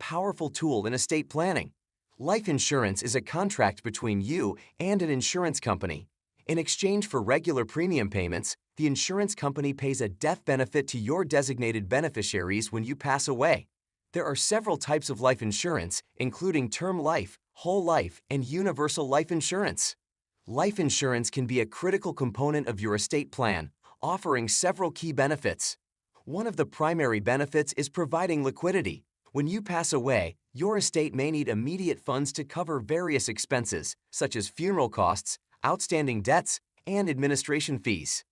powerful tool in estate planning. Life insurance is a contract between you and an insurance company. In exchange for regular premium payments, the insurance company pays a death benefit to your designated beneficiaries when you pass away. There are several types of life insurance, including term life, whole life, and universal life insurance. Life insurance can be a critical component of your estate plan, offering several key benefits. One of the primary benefits is providing liquidity. When you pass away, your estate may need immediate funds to cover various expenses, such as funeral costs, outstanding debts, and administration fees.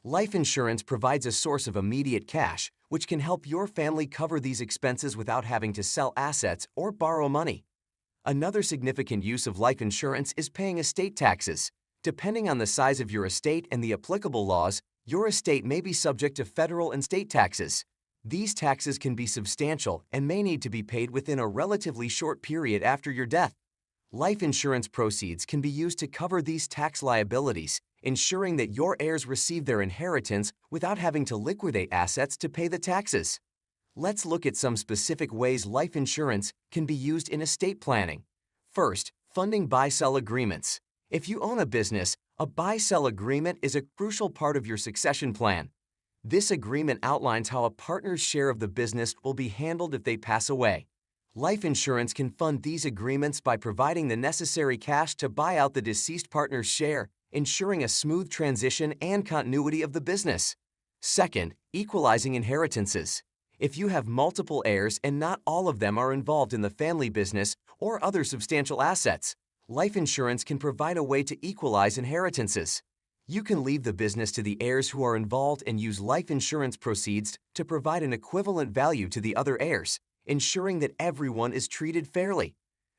Life insurance provides a source of immediate cash, which can help your family cover these expenses without having to sell assets or borrow money. Another significant use of life insurance is paying estate taxes. Depending on the size of your estate and the applicable laws, your estate may be subject to federal and state taxes. These taxes can be substantial and may need to be paid within a relatively short period after your death. Life insurance proceeds can be used to cover these tax liabilities, ensuring that your heirs receive their inheritance without having to liquidate assets to pay the taxes. Let's look at some specific ways life insurance can be used in estate planning. First, funding buy-sell agreements. If you own a business, a buy-sell agreement is a crucial part of your succession plan. This agreement outlines how a partner's share of the business will be handled if they pass away. Life insurance can fund these agreements by providing the necessary cash to buy out the deceased partner's share, ensuring a smooth transition and continuity of the business. Second, equalizing inheritances. If you have multiple heirs and not all of them are involved in the family business or other substantial assets, life insurance can provide a way to equalize inheritances. You can leave the business to the heirs who are involved and use life insurance proceeds to provide an equivalent value to the other heirs, ensuring that everyone is treated fairly.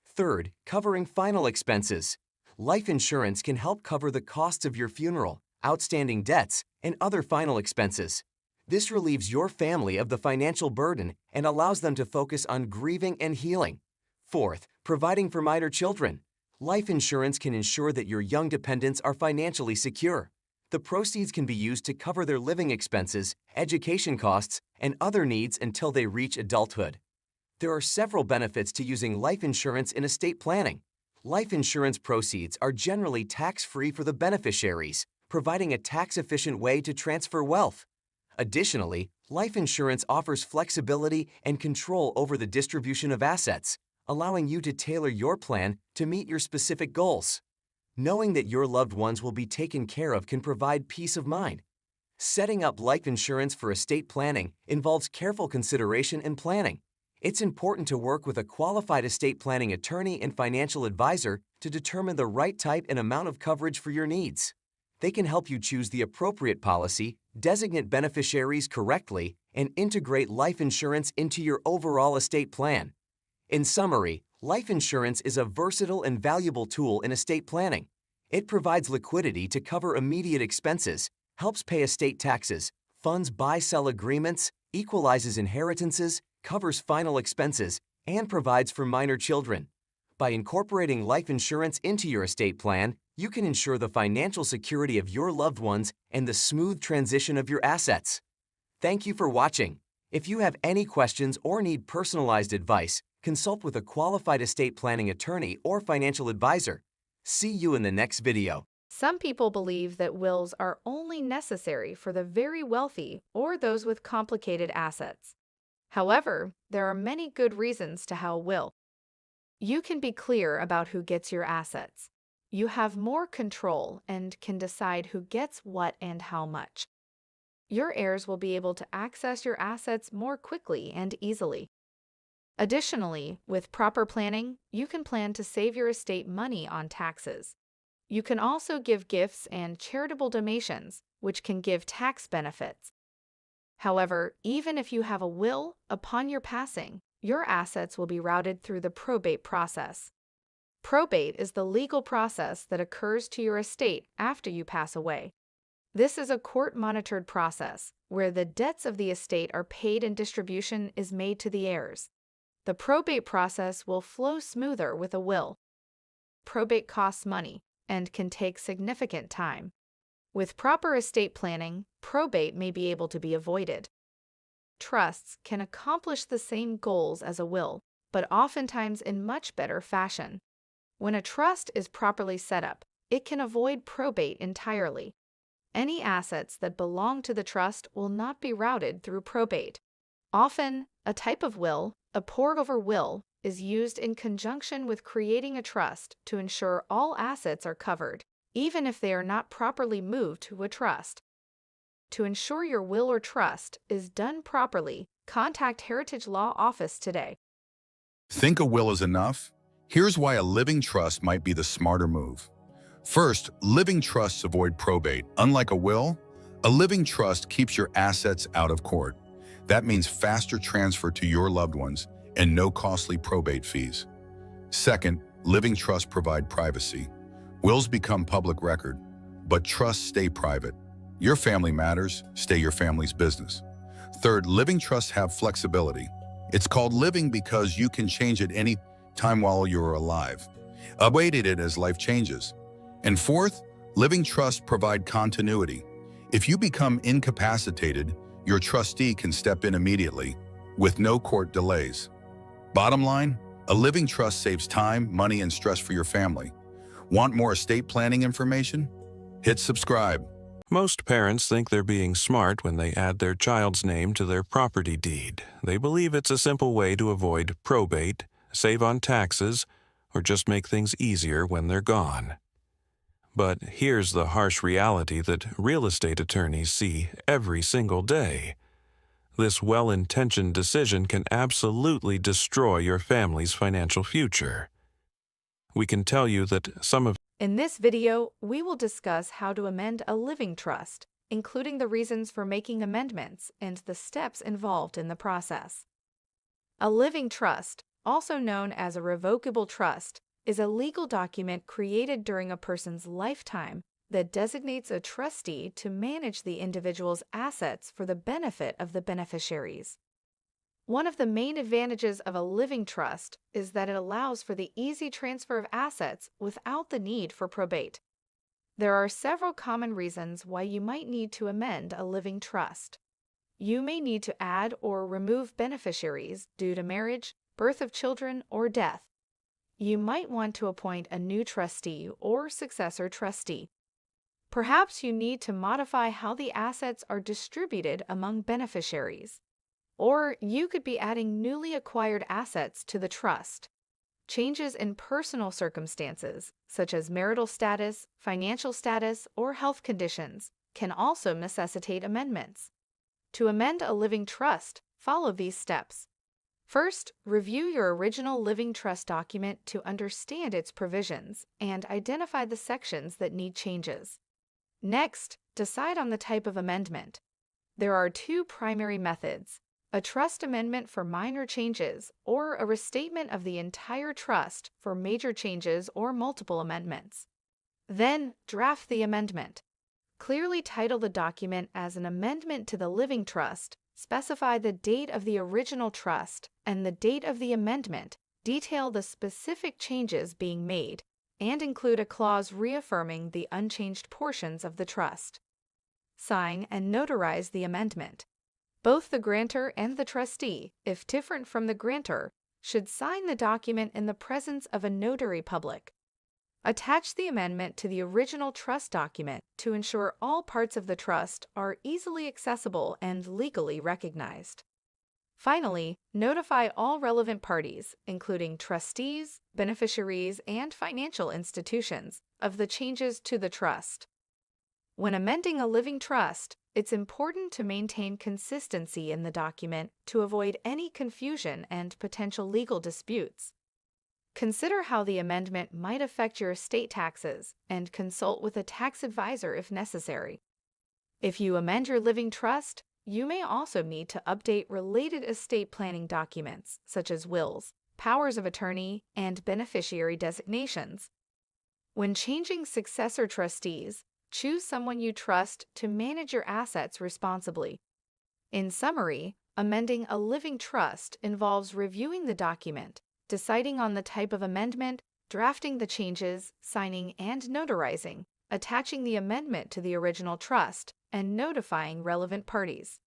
Third, covering final expenses. Life insurance can help cover the costs of your funeral, outstanding debts, and other final expenses. This relieves your family of the financial burden and allows them to focus on grieving and healing. Fourth, providing for minor children. Life insurance can ensure that your young dependents are financially secure. The proceeds can be used to cover their living expenses, education costs, and other needs until they reach adulthood. There are several benefits to using life insurance in estate planning. Life insurance proceeds are generally tax-free for the beneficiaries, providing a tax-efficient way to transfer wealth. Additionally, life insurance offers flexibility and control over the distribution of assets, allowing you to tailor your plan to meet your specific goals. Knowing that your loved ones will be taken care of can provide peace of mind. Setting up life insurance for estate planning involves careful consideration and planning. It's important to work with a qualified estate planning attorney and financial advisor to determine the right type and amount of coverage for your needs. They can help you choose the appropriate policy, designate beneficiaries correctly, and integrate life insurance into your overall estate plan. In summary, life insurance is a versatile and valuable tool in estate planning. It provides liquidity to cover immediate expenses, helps pay estate taxes, funds buy-sell agreements, equalizes inheritances, covers final expenses, and provides for minor children. By incorporating life insurance into your estate plan, you can ensure the financial security of your loved ones and the smooth transition of your assets. Thank you for watching. If you have any questions or need personalized advice, consult with a qualified estate planning attorney or financial advisor. See you in the next video. Some people believe that wills are only necessary for the very wealthy or those with complicated assets. However, there are many good reasons to have a will. You can be clear about who gets your assets. You have more control and can decide who gets what and how much. Your heirs will be able to access your assets more quickly and easily. Additionally, with proper planning, you can plan to save your estate money on taxes. You can also give gifts and charitable donations, which can give tax benefits. However, even if you have a will, upon your passing, your assets will be routed through the probate process. Probate is the legal process that occurs to your estate after you pass away. This is a court-monitored process where the debts of the estate are paid and distribution is made to the heirs. The probate process will flow smoother with a will. Probate costs money and can take significant time. With proper estate planning, probate may be able to be avoided. Trusts can accomplish the same goals as a will, but oftentimes in much better fashion. When a trust is properly set up, it can avoid probate entirely. Any assets that belong to the trust will not be routed through probate. Often, a type of will, a pour-over will, is used in conjunction with creating a trust to ensure all assets are covered, even if they are not properly moved to a trust. To ensure your will or trust is done properly, contact Heritage Law Office today. Think a will is enough? Here's why a living trust might be the smarter move. First, living trusts avoid probate. Unlike a will, a living trust keeps your assets out of court. That means faster transfer to your loved ones and no costly probate fees. Second, living trusts provide privacy. Wills become public record, but trusts stay private. Your family matters, stay your family's business. Third, living trusts have flexibility. It's called living because you can change it any time while you're alive. Update it as life changes. And fourth, living trusts provide continuity. If you become incapacitated, your trustee can step in immediately, with no court delays. Bottom line, a living trust saves time, money, and stress for your family. Want more estate planning information? Hit subscribe. Most parents think they're being smart when they add their child's name to their property deed. They believe it's a simple way to avoid probate, save on taxes, or just make things easier when they're gone. But here's the harsh reality that real estate attorneys see every single day. This well-intentioned decision can absolutely destroy your family's financial future. We can tell you that some of In this video, we will discuss how to amend a living trust, including the reasons for making amendments and the steps involved in the process. A living trust, also known as a revocable trust, is a legal document created during a person's lifetime that designates a trustee to manage the individual's assets for the benefit of the beneficiaries. One of the main advantages of a living trust is that it allows for the easy transfer of assets without the need for probate. There are several common reasons why you might need to amend a living trust. You may need to add or remove beneficiaries due to marriage, birth of children, or death. You might want to appoint a new trustee or successor trustee. Perhaps you need to modify how the assets are distributed among beneficiaries. Or you could be adding newly acquired assets to the trust. Changes in personal circumstances, such as marital status, financial status, or health conditions, can also necessitate amendments. To amend a living trust, follow these steps. First, review your original living trust document to understand its provisions and identify the sections that need changes. Next, decide on the type of amendment. There are two primary methods: a trust amendment for minor changes, or a restatement of the entire trust for major changes or multiple amendments. Then, draft the amendment. Clearly title the document as an amendment to the living trust, specify the date of the original trust and the date of the amendment, detail the specific changes being made, and include a clause reaffirming the unchanged portions of the trust. Sign and notarize the amendment. Both the grantor and the trustee, if different from the grantor, should sign the document in the presence of a notary public. Attach the amendment to the original trust document to ensure all parts of the trust are easily accessible and legally recognized. Finally, notify all relevant parties, including trustees, beneficiaries, and financial institutions, of the changes to the trust. When amending a living trust, it's important to maintain consistency in the document to avoid any confusion and potential legal disputes. Consider how the amendment might affect your estate taxes and consult with a tax advisor if necessary. If you amend your living trust, you may also need to update related estate planning documents such as wills, powers of attorney, and beneficiary designations. When changing successor trustees, choose someone you trust to manage your assets responsibly. In summary, amending a living trust involves reviewing the document, deciding on the type of amendment, drafting the changes, signing and notarizing, attaching the amendment to the original trust, and notifying relevant parties.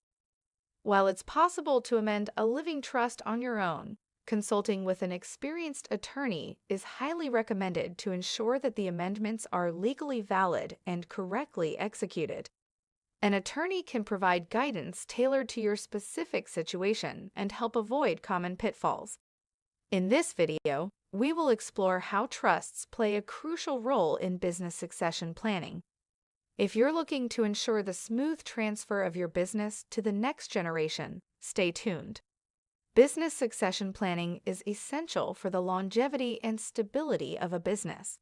While it's possible to amend a living trust on your own, consulting with an experienced attorney is highly recommended to ensure that the amendments are legally valid and correctly executed. An attorney can provide guidance tailored to your specific situation and help avoid common pitfalls. In this video, we will explore how trusts play a crucial role in business succession planning. If you're looking to ensure the smooth transfer of your business to the next generation, stay tuned. Business succession planning is essential for the longevity and stability of a business.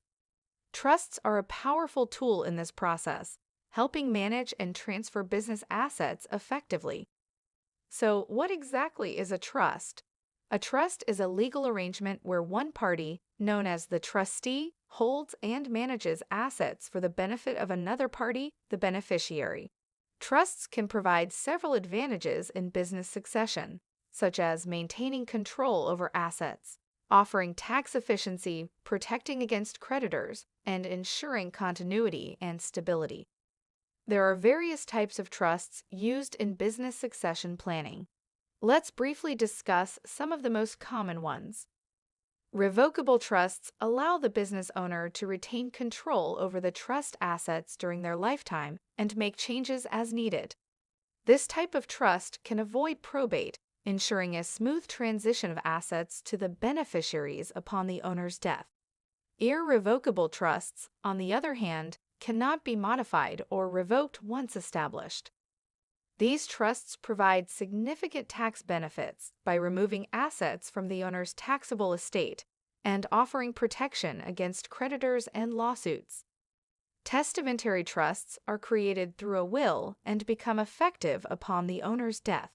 Trusts are a powerful tool in this process, helping manage and transfer business assets effectively. So, what exactly is a trust? A trust is a legal arrangement where one party, known as the trustee, holds and manages assets for the benefit of another party, the beneficiary. Trusts can provide several advantages in business succession, such as maintaining control over assets, offering tax efficiency, protecting against creditors, and ensuring continuity and stability. There are various types of trusts used in business succession planning. Let's briefly discuss some of the most common ones. Revocable trusts allow the business owner to retain control over the trust assets during their lifetime and make changes as needed. This type of trust can avoid probate, ensuring a smooth transition of assets to the beneficiaries upon the owner's death. Irrevocable trusts, on the other hand, cannot be modified or revoked once established. These trusts provide significant tax benefits by removing assets from the owner's taxable estate and offering protection against creditors and lawsuits. Testamentary trusts are created through a will and become effective upon the owner's death.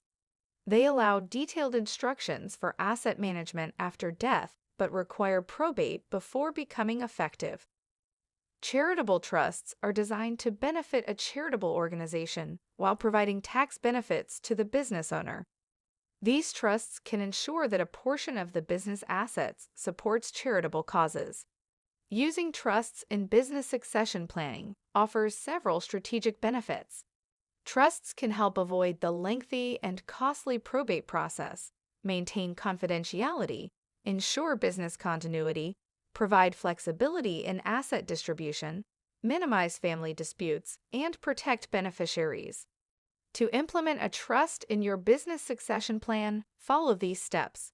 They allow detailed instructions for asset management after death but require probate before becoming effective. Charitable trusts are designed to benefit a charitable organization while providing tax benefits to the business owner. These trusts can ensure that a portion of the business assets supports charitable causes. Using trusts in business succession planning offers several strategic benefits. Trusts can help avoid the lengthy and costly probate process, maintain confidentiality, ensure business continuity, provide flexibility in asset distribution, minimize family disputes, and protect beneficiaries. To implement a trust in your business succession plan, follow these steps.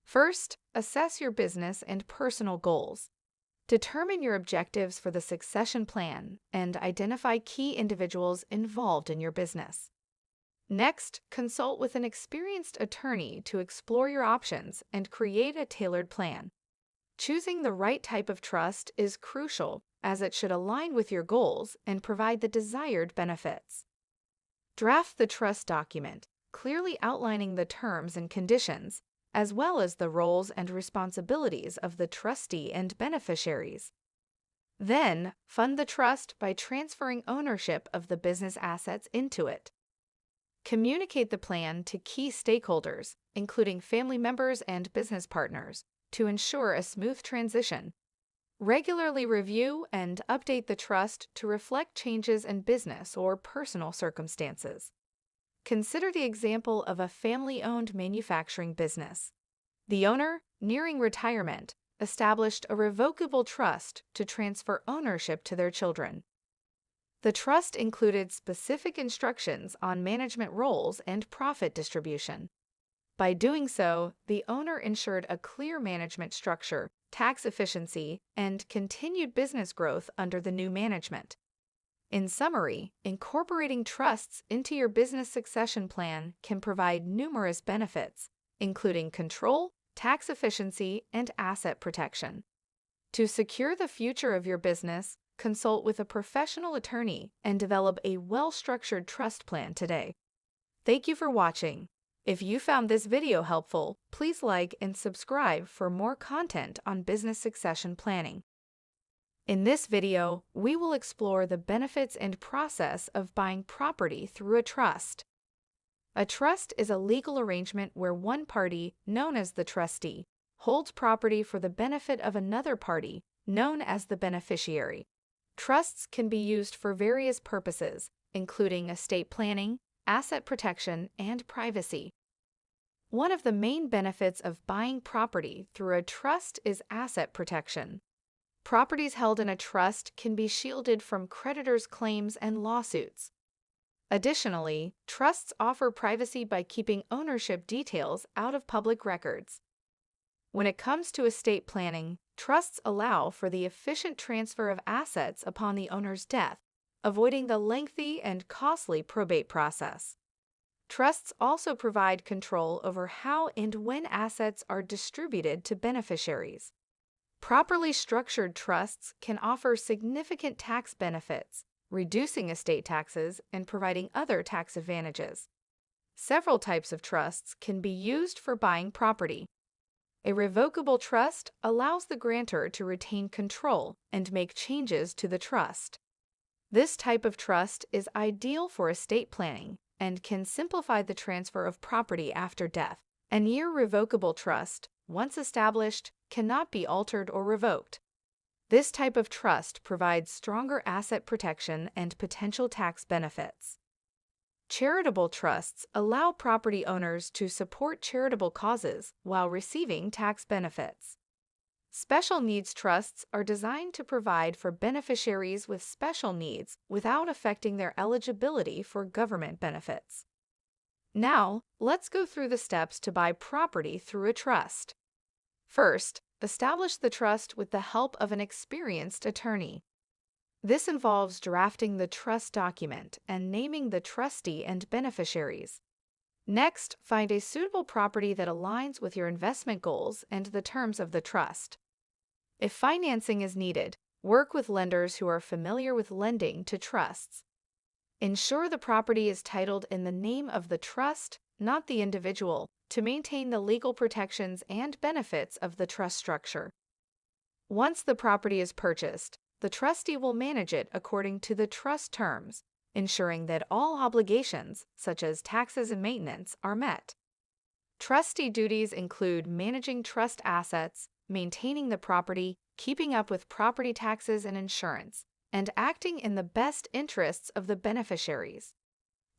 First, assess your business and personal goals. Determine your objectives for the succession plan and identify key individuals involved in your business. Next, consult with an experienced attorney to explore your options and create a tailored plan. Choosing the right type of trust is crucial, as it should align with your goals and provide the desired benefits. Draft the trust document, clearly outlining the terms and conditions, as well as the roles and responsibilities of the trustee and beneficiaries. Then, fund the trust by transferring ownership of the business assets into it. Communicate the plan to key stakeholders, including family members and business partners, to ensure a smooth transition. Regularly review and update the trust to reflect changes in business or personal circumstances. Consider the example of a family-owned manufacturing business. The owner, nearing retirement, established a revocable trust to transfer ownership to their children. The trust included specific instructions on management roles and profit distribution. By doing so, the owner ensured a clear management structure, tax efficiency, and continued business growth under the new management. In summary, incorporating trusts into your business succession plan can provide numerous benefits, including control, tax efficiency, and asset protection. To secure the future of your business, consult with a professional attorney and develop a well-structured trust plan today. Thank you for watching. If you found this video helpful, please like and subscribe for more content on business succession planning. In this video, we will explore the benefits and process of buying property through a trust. A trust is a legal arrangement where one party, known as the trustee, holds property for the benefit of another party, known as the beneficiary. Trusts can be used for various purposes, including estate planning, asset protection, and privacy. One of the main benefits of buying property through a trust is asset protection. Properties held in a trust can be shielded from creditors' claims and lawsuits. Additionally, trusts offer privacy by keeping ownership details out of public records. When it comes to estate planning, trusts allow for the efficient transfer of assets upon the owner's death, avoiding the lengthy and costly probate process. Trusts also provide control over how and when assets are distributed to beneficiaries. Properly structured trusts can offer significant tax benefits, reducing estate taxes and providing other tax advantages. Several types of trusts can be used for buying property. A revocable trust allows the grantor to retain control and make changes to the trust. This type of trust is ideal for estate planning and can simplify the transfer of property after death. An irrevocable trust, once established, cannot be altered or revoked. This type of trust provides stronger asset protection and potential tax benefits. Charitable trusts allow property owners to support charitable causes while receiving tax benefits. Special needs trusts are designed to provide for beneficiaries with special needs without affecting their eligibility for government benefits. Now, let's go through the steps to buy property through a trust. First, establish the trust with the help of an experienced attorney. This involves drafting the trust document and naming the trustee and beneficiaries. Next, find a suitable property that aligns with your investment goals and the terms of the trust. If financing is needed, work with lenders who are familiar with lending to trusts. Ensure the property is titled in the name of the trust, not the individual, to maintain the legal protections and benefits of the trust structure. Once the property is purchased, the trustee will manage it according to the trust terms, ensuring that all obligations, such as taxes and maintenance, are met. Trustee duties include managing trust assets, maintaining the property, keeping up with property taxes and insurance, and acting in the best interests of the beneficiaries.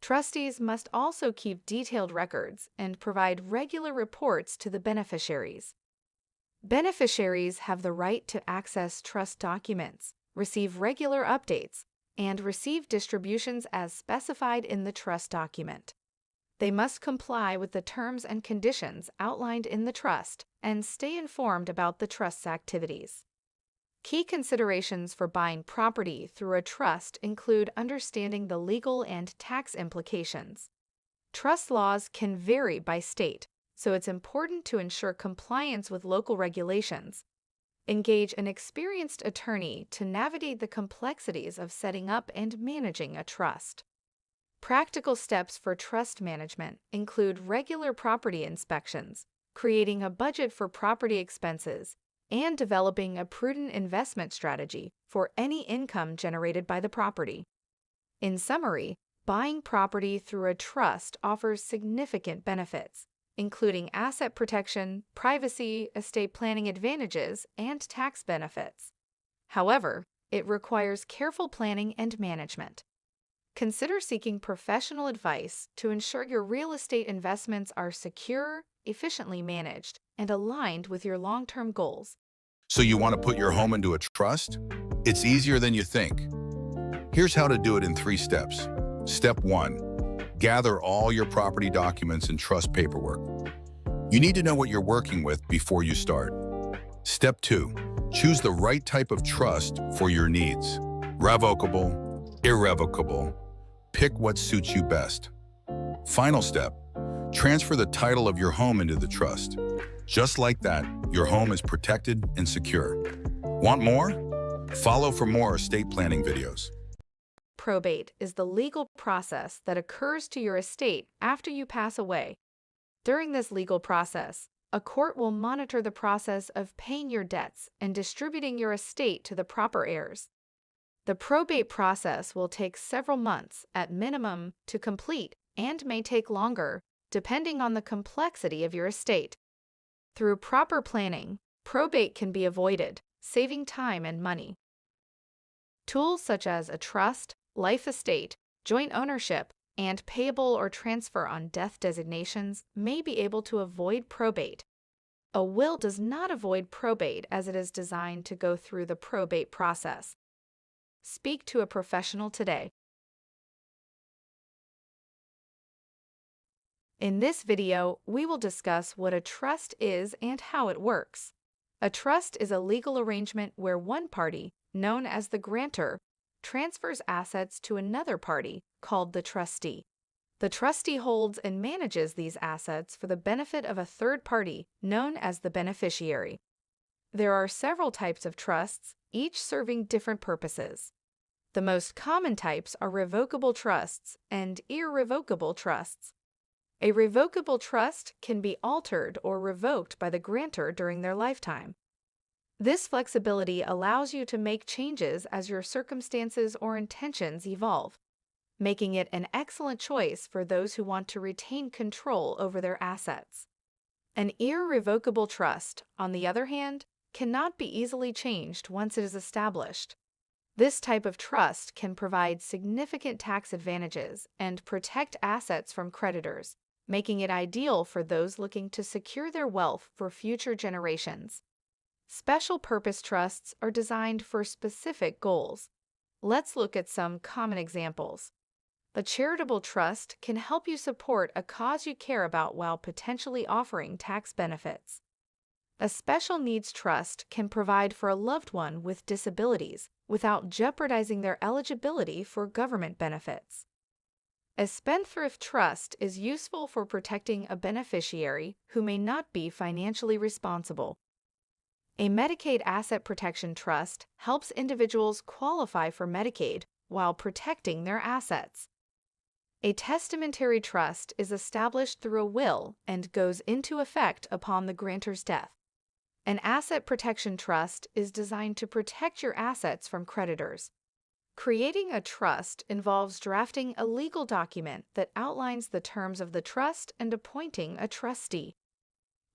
Trustees must also keep detailed records and provide regular reports to the beneficiaries. Beneficiaries have the right to access trust documents, receive regular updates, and receive distributions as specified in the trust document. They must comply with the terms and conditions outlined in the trust and stay informed about the trust's activities. Key considerations for buying property through a trust include understanding the legal and tax implications. Trust laws can vary by state, so it's important to ensure compliance with local regulations. Engage an experienced attorney to navigate the complexities of setting up and managing a trust. Practical steps for trust management include regular property inspections, creating a budget for property expenses, and developing a prudent investment strategy for any income generated by the property. In summary, buying property through a trust offers significant benefits, including asset protection, privacy, estate planning advantages, and tax benefits. However, it requires careful planning and management. Consider seeking professional advice to ensure your real estate investments are secure, efficiently managed, and aligned with your long-term goals. So you want to put your home into a trust? It's easier than you think. Here's how to do it in 3 steps. Step 1. Gather all your property documents and trust paperwork. You need to know what you're working with before you start. Step 2. Choose the right type of trust for your needs. Revocable, irrevocable. Pick what suits you best. Final step. Transfer the title of your home into the trust. Just like that, your home is protected and secure. Want more? Follow for more estate planning videos. Probate is the legal process that occurs to your estate after you pass away. During this legal process, a court will monitor the process of paying your debts and distributing your estate to the proper heirs. The probate process will take several months at minimum to complete and may take longer, depending on the complexity of your estate. Through proper planning, probate can be avoided, saving time and money. Tools such as a trust, life estate, joint ownership, and payable or transfer on death designations may be able to avoid probate. A will does not avoid probate as it is designed to go through the probate process. Speak to a professional today. In this video, we will discuss what a trust is and how it works. A trust is a legal arrangement where one party, known as the grantor, transfers assets to another party, called the trustee. The trustee holds and manages these assets for the benefit of a third party, known as the beneficiary. There are several types of trusts, each serving different purposes. The most common types are revocable trusts and irrevocable trusts. A revocable trust can be altered or revoked by the grantor during their lifetime. This flexibility allows you to make changes as your circumstances or intentions evolve, making it an excellent choice for those who want to retain control over their assets. An irrevocable trust, on the other hand, cannot be easily changed once it is established. This type of trust can provide significant tax advantages and protect assets from creditors, making it ideal for those looking to secure their wealth for future generations. Special purpose trusts are designed for specific goals. Let's look at some common examples. A charitable trust can help you support a cause you care about while potentially offering tax benefits. A special needs trust can provide for a loved one with disabilities without jeopardizing their eligibility for government benefits. A spendthrift trust is useful for protecting a beneficiary who may not be financially responsible. A Medicaid Asset Protection Trust helps individuals qualify for Medicaid while protecting their assets. A testamentary trust is established through a will and goes into effect upon the grantor's death. An asset protection trust is designed to protect your assets from creditors. Creating a trust involves drafting a legal document that outlines the terms of the trust and appointing a trustee.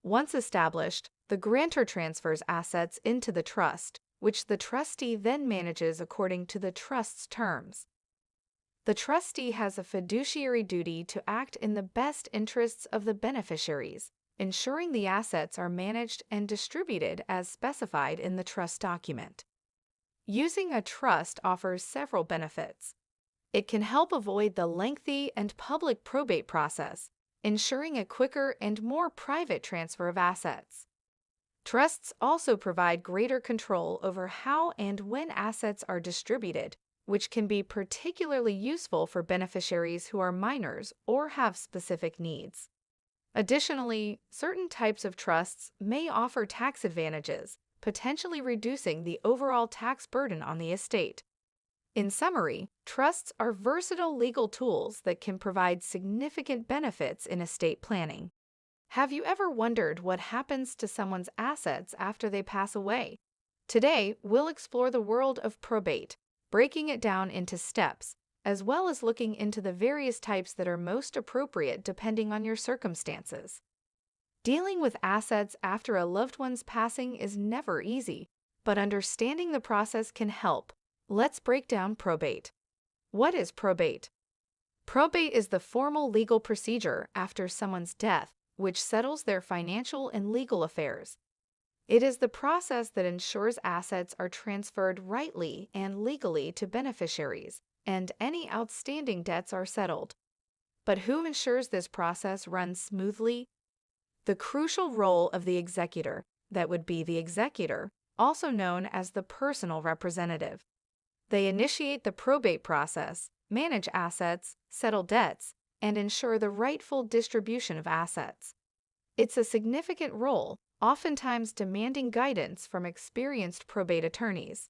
Once established, the grantor transfers assets into the trust, which the trustee then manages according to the trust's terms. The trustee has a fiduciary duty to act in the best interests of the beneficiaries, ensuring the assets are managed and distributed as specified in the trust document. Using a trust offers several benefits. It can help avoid the lengthy and public probate process, ensuring a quicker and more private transfer of assets. Trusts also provide greater control over how and when assets are distributed, which can be particularly useful for beneficiaries who are minors or have specific needs. Additionally, certain types of trusts may offer tax advantages, potentially reducing the overall tax burden on the estate. In summary, trusts are versatile legal tools that can provide significant benefits in estate planning. Have you ever wondered what happens to someone's assets after they pass away? Today, we'll explore the world of probate, breaking it down into steps, as well as looking into the various types that are most appropriate depending on your circumstances. Dealing with assets after a loved one's passing is never easy, but understanding the process can help. Let's break down probate. What is probate? Probate is the formal legal procedure after someone's death, which settles their financial and legal affairs. It is the process that ensures assets are transferred rightly and legally to beneficiaries, and any outstanding debts are settled. But who ensures this process runs smoothly? The crucial role of the executor, that would be the executor, also known as the personal representative. They initiate the probate process, manage assets, settle debts, and ensure the rightful distribution of assets. It's a significant role, oftentimes demanding guidance from experienced probate attorneys.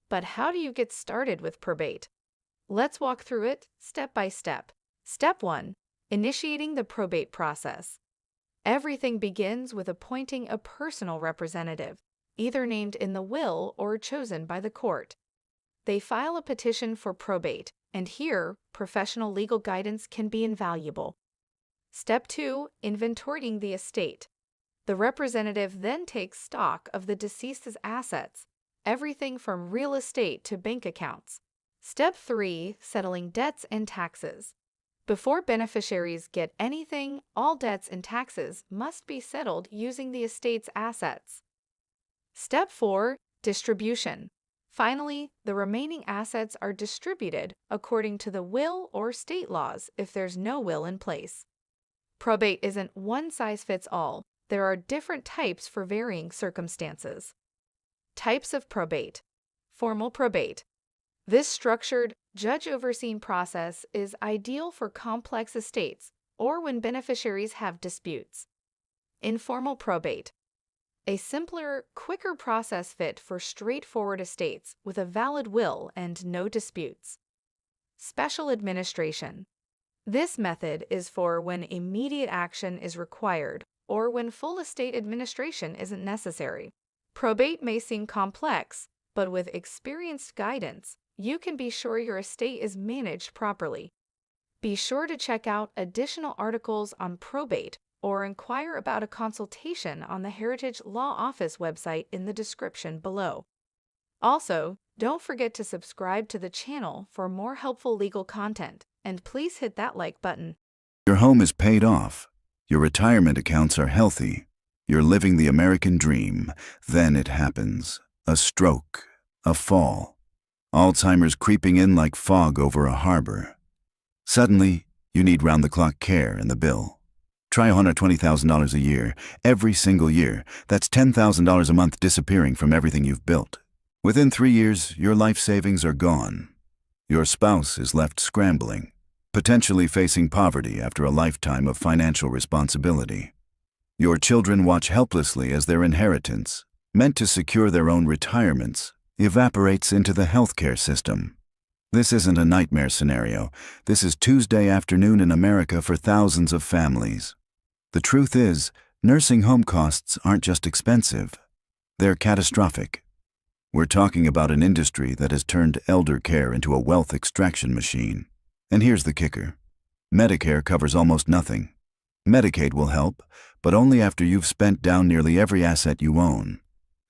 But how do you get started with probate? Let's walk through it step by step. Step 1. Initiating the probate process. Everything begins with appointing a personal representative, either named in the will or chosen by the court. They file a petition for probate, and here, professional legal guidance can be invaluable. Step 2. Inventorying the estate. The representative then takes stock of the deceased's assets, everything from real estate to bank accounts. Step 3. Settling debts and taxes. Before beneficiaries get anything, all debts and taxes must be settled using the estate's assets. Step 4. Distribution. Finally, the remaining assets are distributed according to the will or state laws if there's no will in place. Probate isn't one size fits all. There are different types for varying circumstances. Types of probate. Formal probate. This structured, judge-overseen process is ideal for complex estates or when beneficiaries have disputes. Informal probate. A simpler, quicker process fit for straightforward estates with a valid will and no disputes. Special administration. This method is for when immediate action is required or when full estate administration isn't necessary. Probate may seem complex, but with experienced guidance, you can be sure your estate is managed properly. Be sure to check out additional articles on probate or inquire about a consultation on the Heritage Law Office website in the description below. Also, don't forget to subscribe to the channel for more helpful legal content, and please hit that like button. Your home is paid off. Your retirement accounts are healthy. You're living the American dream. Then it happens. A stroke. A fall. Alzheimer's creeping in like fog over a harbor. Suddenly, you need round-the-clock care and the bill. Try $120,000 a year, every single year. That's $10,000 a month disappearing from everything you've built. Within 3 years, your life savings are gone. Your spouse is left scrambling, potentially facing poverty after a lifetime of financial responsibility. Your children watch helplessly as their inheritance, meant to secure their own retirements, evaporates into the healthcare system. This isn't a nightmare scenario. This is Tuesday afternoon in America for thousands of families. The truth is, nursing home costs aren't just expensive. They're catastrophic. We're talking about an industry that has turned elder care into a wealth extraction machine. And here's the kicker. Medicare covers almost nothing. Medicaid will help, but only after you've spent down nearly every asset you own.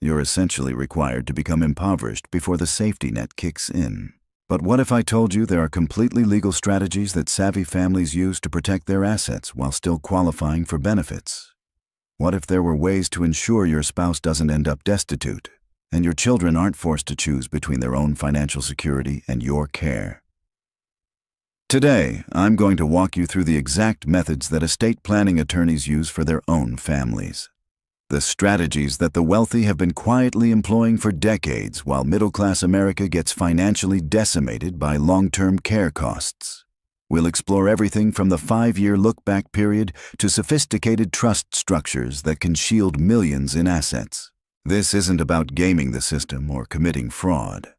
You're essentially required to become impoverished before the safety net kicks in. But what if I told you there are completely legal strategies that savvy families use to protect their assets while still qualifying for benefits? What if there were ways to ensure your spouse doesn't end up destitute, and your children aren't forced to choose between their own financial security and your care? Today, I'm going to walk you through the exact methods that estate planning attorneys use for their own families. The strategies that the wealthy have been quietly employing for decades while middle-class America gets financially decimated by long-term care costs. We'll explore everything from the 5-year look-back period to sophisticated trust structures that can shield millions in assets. This isn't about gaming the system or committing fraud.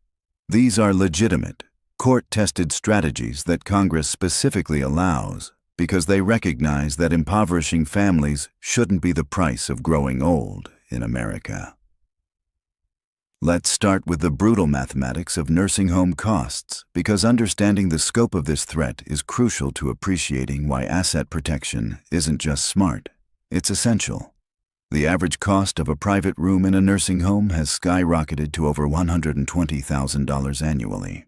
These are legitimate, court-tested strategies that Congress specifically allows because they recognize that impoverishing families shouldn't be the price of growing old in America. Let's start with the brutal mathematics of nursing home costs, because understanding the scope of this threat is crucial to appreciating why asset protection isn't just smart, it's essential. The average cost of a private room in a nursing home has skyrocketed to over $120,000 annually.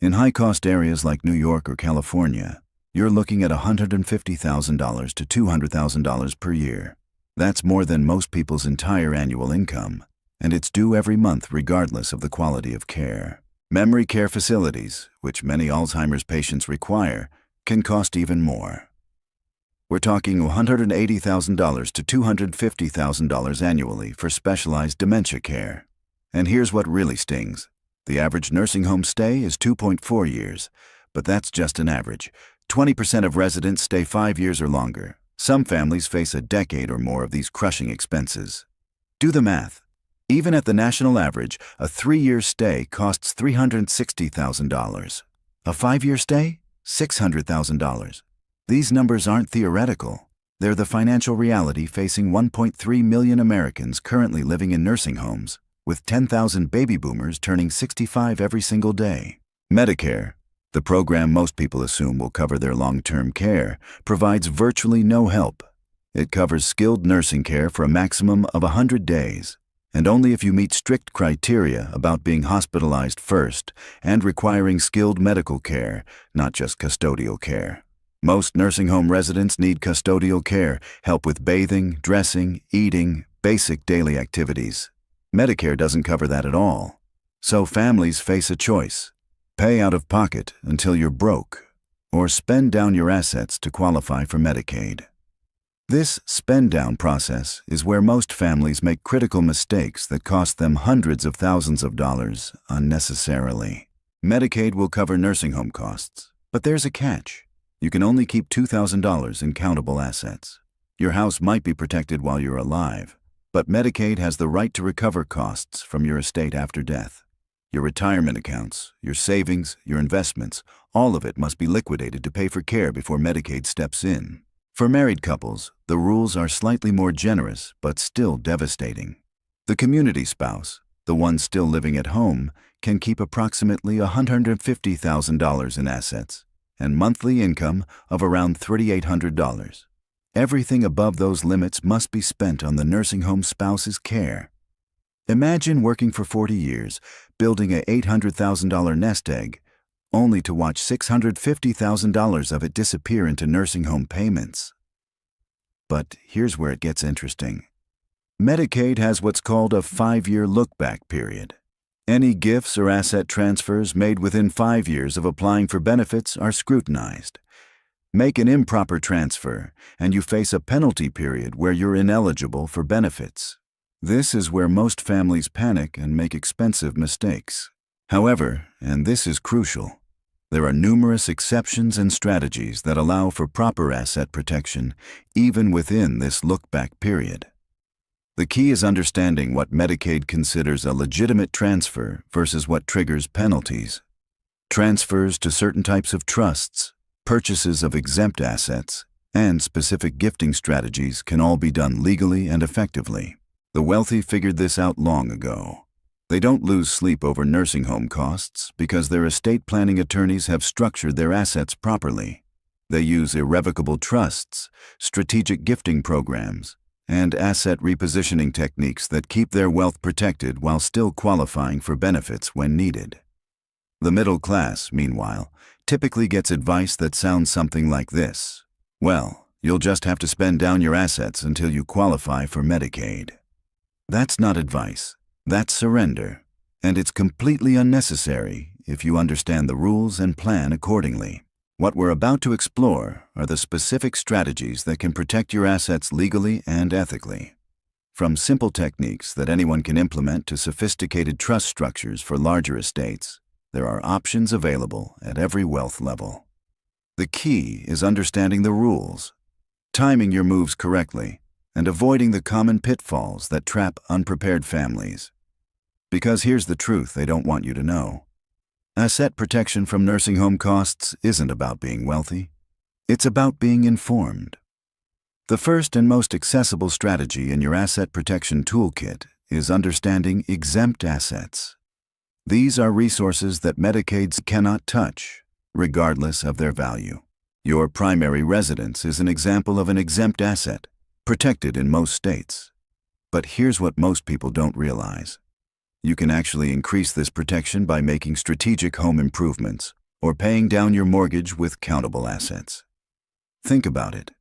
In high-cost areas like New York or California, you're looking at $150,000 to $200,000 per year. That's more than most people's entire annual income, and it's due every month regardless of the quality of care. Memory care facilities, which many Alzheimer's patients require, can cost even more. We're talking $180,000 to $250,000 annually for specialized dementia care. And here's what really stings. The average nursing home stay is 2.4 years, but that's just an average. 20% of residents stay 5 years or longer. Some families face a decade or more of these crushing expenses. Do the math. Even at the national average, a 3-year stay costs $360,000. A 5-year stay? $600,000. These numbers aren't theoretical. They're the financial reality facing 1.3 million Americans currently living in nursing homes, with 10,000 baby boomers turning 65 every single day. Medicare, the program most people assume will cover their long-term care, provides virtually no help. It covers skilled nursing care for a maximum of 100 days, and only if you meet strict criteria about being hospitalized first and requiring skilled medical care, not just custodial care. Most nursing home residents need custodial care, help with bathing, dressing, eating, basic daily activities. Medicare doesn't cover that at all. So families face a choice: pay out of pocket until you're broke, or spend down your assets to qualify for Medicaid. This spend-down process is where most families make critical mistakes that cost them hundreds of thousands of dollars unnecessarily. Medicaid will cover nursing home costs, but there's a catch. You can only keep $2,000 in countable assets. Your house might be protected while you're alive, but Medicaid has the right to recover costs from your estate after death. Your retirement accounts, your savings, your investments, all of it must be liquidated to pay for care before Medicaid steps in. For married couples, the rules are slightly more generous, but still devastating. The community spouse, the one still living at home, can keep approximately $150,000 in assets and monthly income of around $3,800. Everything above those limits must be spent on the nursing home spouse's care. Imagine working for 40 years, building a $800,000 nest egg, only to watch $650,000 of it disappear into nursing home payments. But here's where it gets interesting. Medicaid has what's called a 5-year look-back period. Any gifts or asset transfers made within 5 years of applying for benefits are scrutinized. Make an improper transfer, and you face a penalty period where you're ineligible for benefits. This is where most families panic and make expensive mistakes. However, and this is crucial, there are numerous exceptions and strategies that allow for proper asset protection even within this look-back period. The key is understanding what Medicaid considers a legitimate transfer versus what triggers penalties. Transfers to certain types of trusts, purchases of exempt assets, and specific gifting strategies can all be done legally and effectively. The wealthy figured this out long ago. They don't lose sleep over nursing home costs because their estate planning attorneys have structured their assets properly. They use irrevocable trusts, strategic gifting programs, and asset repositioning techniques that keep their wealth protected while still qualifying for benefits when needed. The middle class, meanwhile, typically gets advice that sounds something like this: well, you'll just have to spend down your assets until you qualify for Medicaid. That's not advice. That's surrender, and it's completely unnecessary if you understand the rules and plan accordingly. What we're about to explore are the specific strategies that can protect your assets legally and ethically. From simple techniques that anyone can implement to sophisticated trust structures for larger estates, there are options available at every wealth level. The key is understanding the rules, timing your moves correctly, and avoiding the common pitfalls that trap unprepared families. Because here's the truth they don't want you to know. Asset protection from nursing home costs isn't about being wealthy. It's about being informed. The first and most accessible strategy in your asset protection toolkit is understanding exempt assets. These are resources that Medicaid cannot touch, regardless of their value. Your primary residence is an example of an exempt asset, protected in most states. But here's what most people don't realize. You can actually increase this protection by making strategic home improvements or paying down your mortgage with countable assets. Think about it.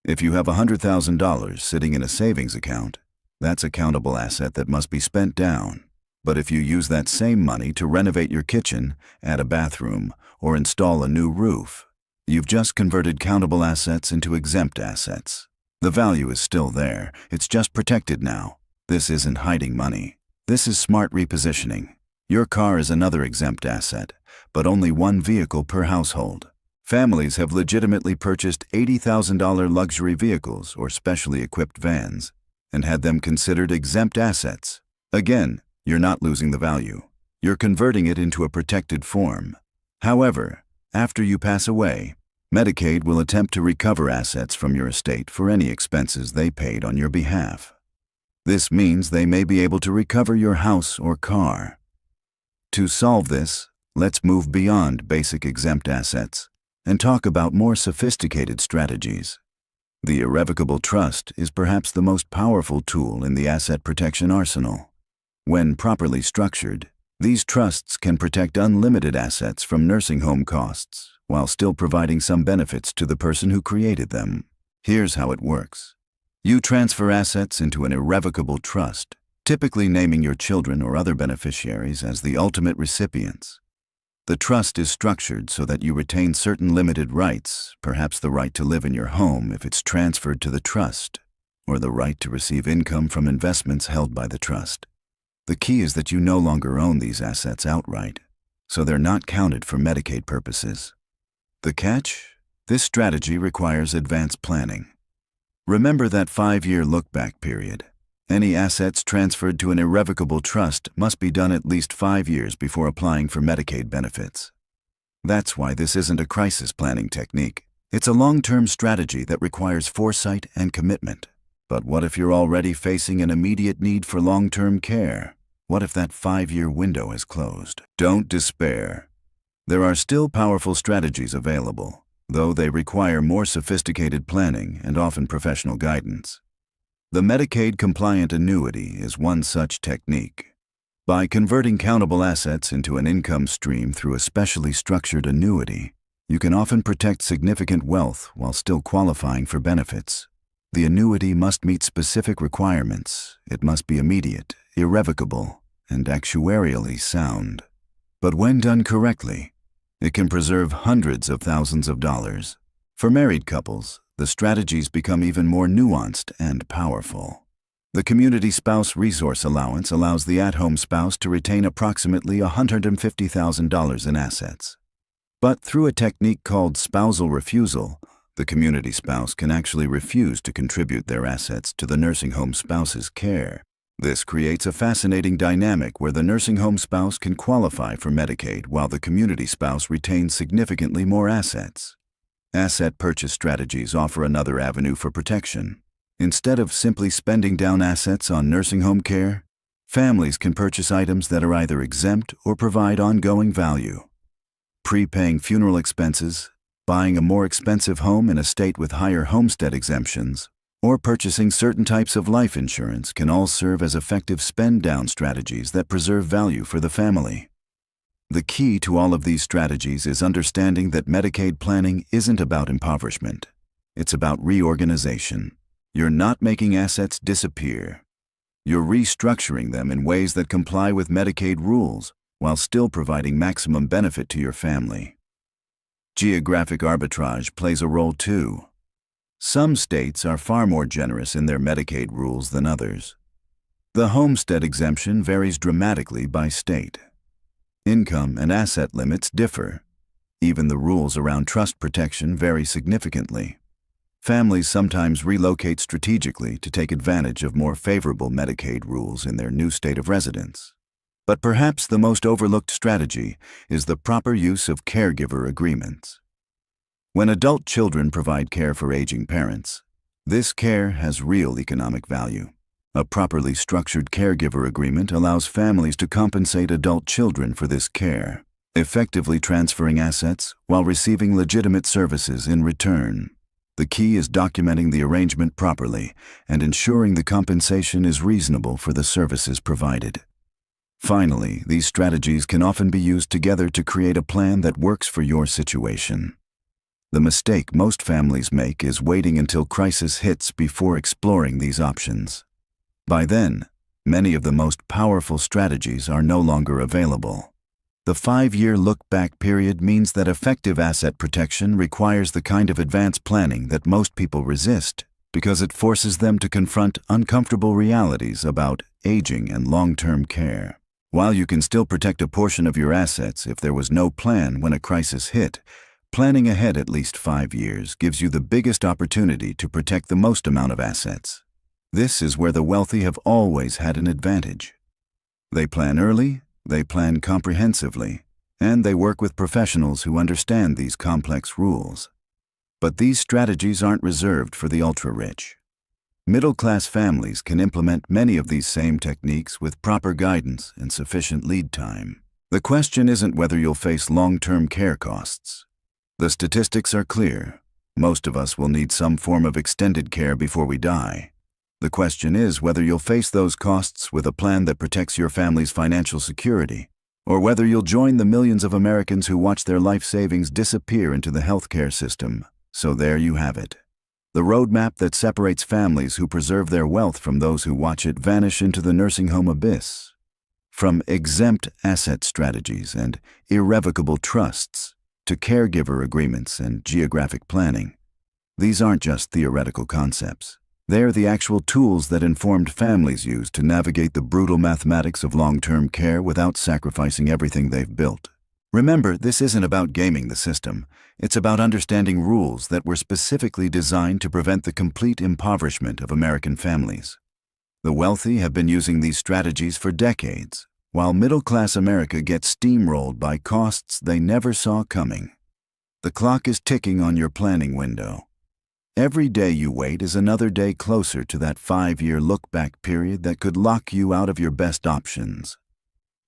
If you have $100,000 sitting in a savings account, that's a countable asset that must be spent down. But if you use that same money to renovate your kitchen, add a bathroom, or install a new roof, you've just converted countable assets into exempt assets. The value is still there, it's just protected now. This isn't hiding money. This is smart repositioning. Your car is another exempt asset, but only one vehicle per household. Families have legitimately purchased $80,000 luxury vehicles or specially equipped vans and had them considered exempt assets. Again, you're not losing the value. You're converting it into a protected form. However, after you pass away, Medicaid will attempt to recover assets from your estate for any expenses they paid on your behalf. This means they may be able to recover your house or car. To solve this, let's move beyond basic exempt assets and talk about more sophisticated strategies. The irrevocable trust is perhaps the most powerful tool in the asset protection arsenal. When properly structured, these trusts can protect unlimited assets from nursing home costs while still providing some benefits to the person who created them. Here's how it works. You transfer assets into an irrevocable trust, typically naming your children or other beneficiaries as the ultimate recipients. The trust is structured so that you retain certain limited rights, perhaps the right to live in your home if it's transferred to the trust, or the right to receive income from investments held by the trust. The key is that you no longer own these assets outright, so they're not counted for Medicaid purposes. The catch? This strategy requires advanced planning. Remember that 5-year look-back period. Any assets transferred to an irrevocable trust must be done at least 5 years before applying for Medicaid benefits. That's why this isn't a crisis planning technique. It's a long-term strategy that requires foresight and commitment. But what if you're already facing an immediate need for long-term care? What if that 5-year window is closed? Don't despair. There are still powerful strategies available, though they require more sophisticated planning and often professional guidance. The Medicaid-compliant annuity is one such technique. By converting countable assets into an income stream through a specially structured annuity, you can often protect significant wealth while still qualifying for benefits. The annuity must meet specific requirements. It must be immediate, irrevocable, and actuarially sound. But when done correctly, it can preserve hundreds of thousands of dollars. For married couples, the strategies become even more nuanced and powerful. The Community Spouse Resource Allowance allows the at-home spouse to retain approximately $150,000 in assets. But through a technique called spousal refusal, the community spouse can actually refuse to contribute their assets to the nursing home spouse's care. This creates a fascinating dynamic where the nursing home spouse can qualify for Medicaid while the community spouse retains significantly more assets. Asset purchase strategies offer another avenue for protection. Instead of simply spending down assets on nursing home care, families can purchase items that are either exempt or provide ongoing value. Prepaying funeral expenses, buying a more expensive home in a state with higher homestead exemptions, or purchasing certain types of life insurance can all serve as effective spend-down strategies that preserve value for the family. The key to all of these strategies is understanding that Medicaid planning isn't about impoverishment. It's about reorganization. You're not making assets disappear. You're restructuring them in ways that comply with Medicaid rules while still providing maximum benefit to your family. Geographic arbitrage plays a role too. Some states are far more generous in their Medicaid rules than others. The homestead exemption varies dramatically by state. Income and asset limits differ. Even the rules around trust protection vary significantly. Families sometimes relocate strategically to take advantage of more favorable Medicaid rules in their new state of residence. But perhaps the most overlooked strategy is the proper use of caregiver agreements. When adult children provide care for aging parents, this care has real economic value. A properly structured caregiver agreement allows families to compensate adult children for this care, effectively transferring assets while receiving legitimate services in return. The key is documenting the arrangement properly and ensuring the compensation is reasonable for the services provided. Finally, these strategies can often be used together to create a plan that works for your situation. The mistake most families make is waiting until crisis hits before exploring these options. By then, many of the most powerful strategies are no longer available. The 5-year look-back period means that effective asset protection requires the kind of advanced planning that most people resist because it forces them to confront uncomfortable realities about aging and long-term care. While you can still protect a portion of your assets if there was no plan when a crisis hit, planning ahead at least 5 years gives you the biggest opportunity to protect the most amount of assets. This is where the wealthy have always had an advantage. They plan early, they plan comprehensively, and they work with professionals who understand these complex rules. But these strategies aren't reserved for the ultra-rich. Middle-class families can implement many of these same techniques with proper guidance and sufficient lead time. The question isn't whether you'll face long-term care costs. The statistics are clear. Most of us will need some form of extended care before we die. The question is whether you'll face those costs with a plan that protects your family's financial security, or whether you'll join the millions of Americans who watch their life savings disappear into the healthcare system. So there you have it. The roadmap that separates families who preserve their wealth from those who watch it vanish into the nursing home abyss. From exempt asset strategies and irrevocable trusts to caregiver agreements and geographic planning, these aren't just theoretical concepts. They're the actual tools that informed families use to navigate the brutal mathematics of long-term care without sacrificing everything they've built. Remember, this isn't about gaming the system. It's about understanding rules that were specifically designed to prevent the complete impoverishment of American families. The wealthy have been using these strategies for decades, while middle-class America gets steamrolled by costs they never saw coming. The clock is ticking on your planning window. Every day you wait is another day closer to that 5-year look-back period that could lock you out of your best options.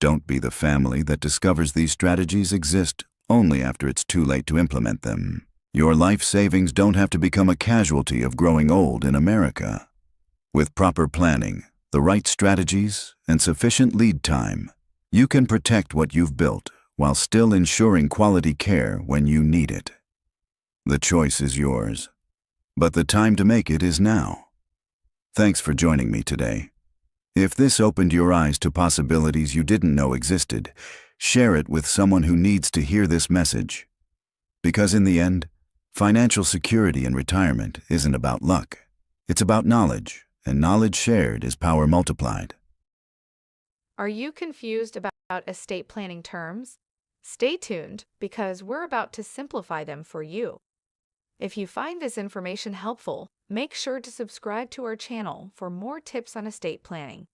Don't be the family that discovers these strategies exist only after it's too late to implement them. Your life savings don't have to become a casualty of growing old in America. With proper planning, the right strategies, and sufficient lead time, you can protect what you've built while still ensuring quality care when you need it. The choice is yours, but the time to make it is now. Thanks for joining me today. If this opened your eyes to possibilities you didn't know existed, share it with someone who needs to hear this message. Because in the end, financial security in retirement isn't about luck. It's about knowledge, and knowledge shared is power multiplied. Are you confused about estate planning terms? Stay tuned because we're about to simplify them for you. If you find this information helpful, make sure to subscribe to our channel for more tips on estate planning.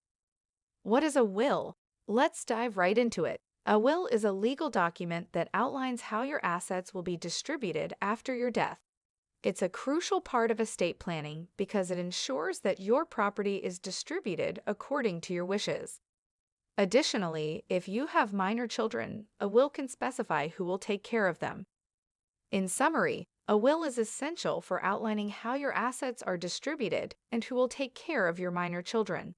What is a will? Let's dive right into it. A will is a legal document that outlines how your assets will be distributed after your death. It's a crucial part of estate planning because it ensures that your property is distributed according to your wishes. Additionally, if you have minor children, a will can specify who will take care of them. In summary, a will is essential for outlining how your assets are distributed and who will take care of your minor children.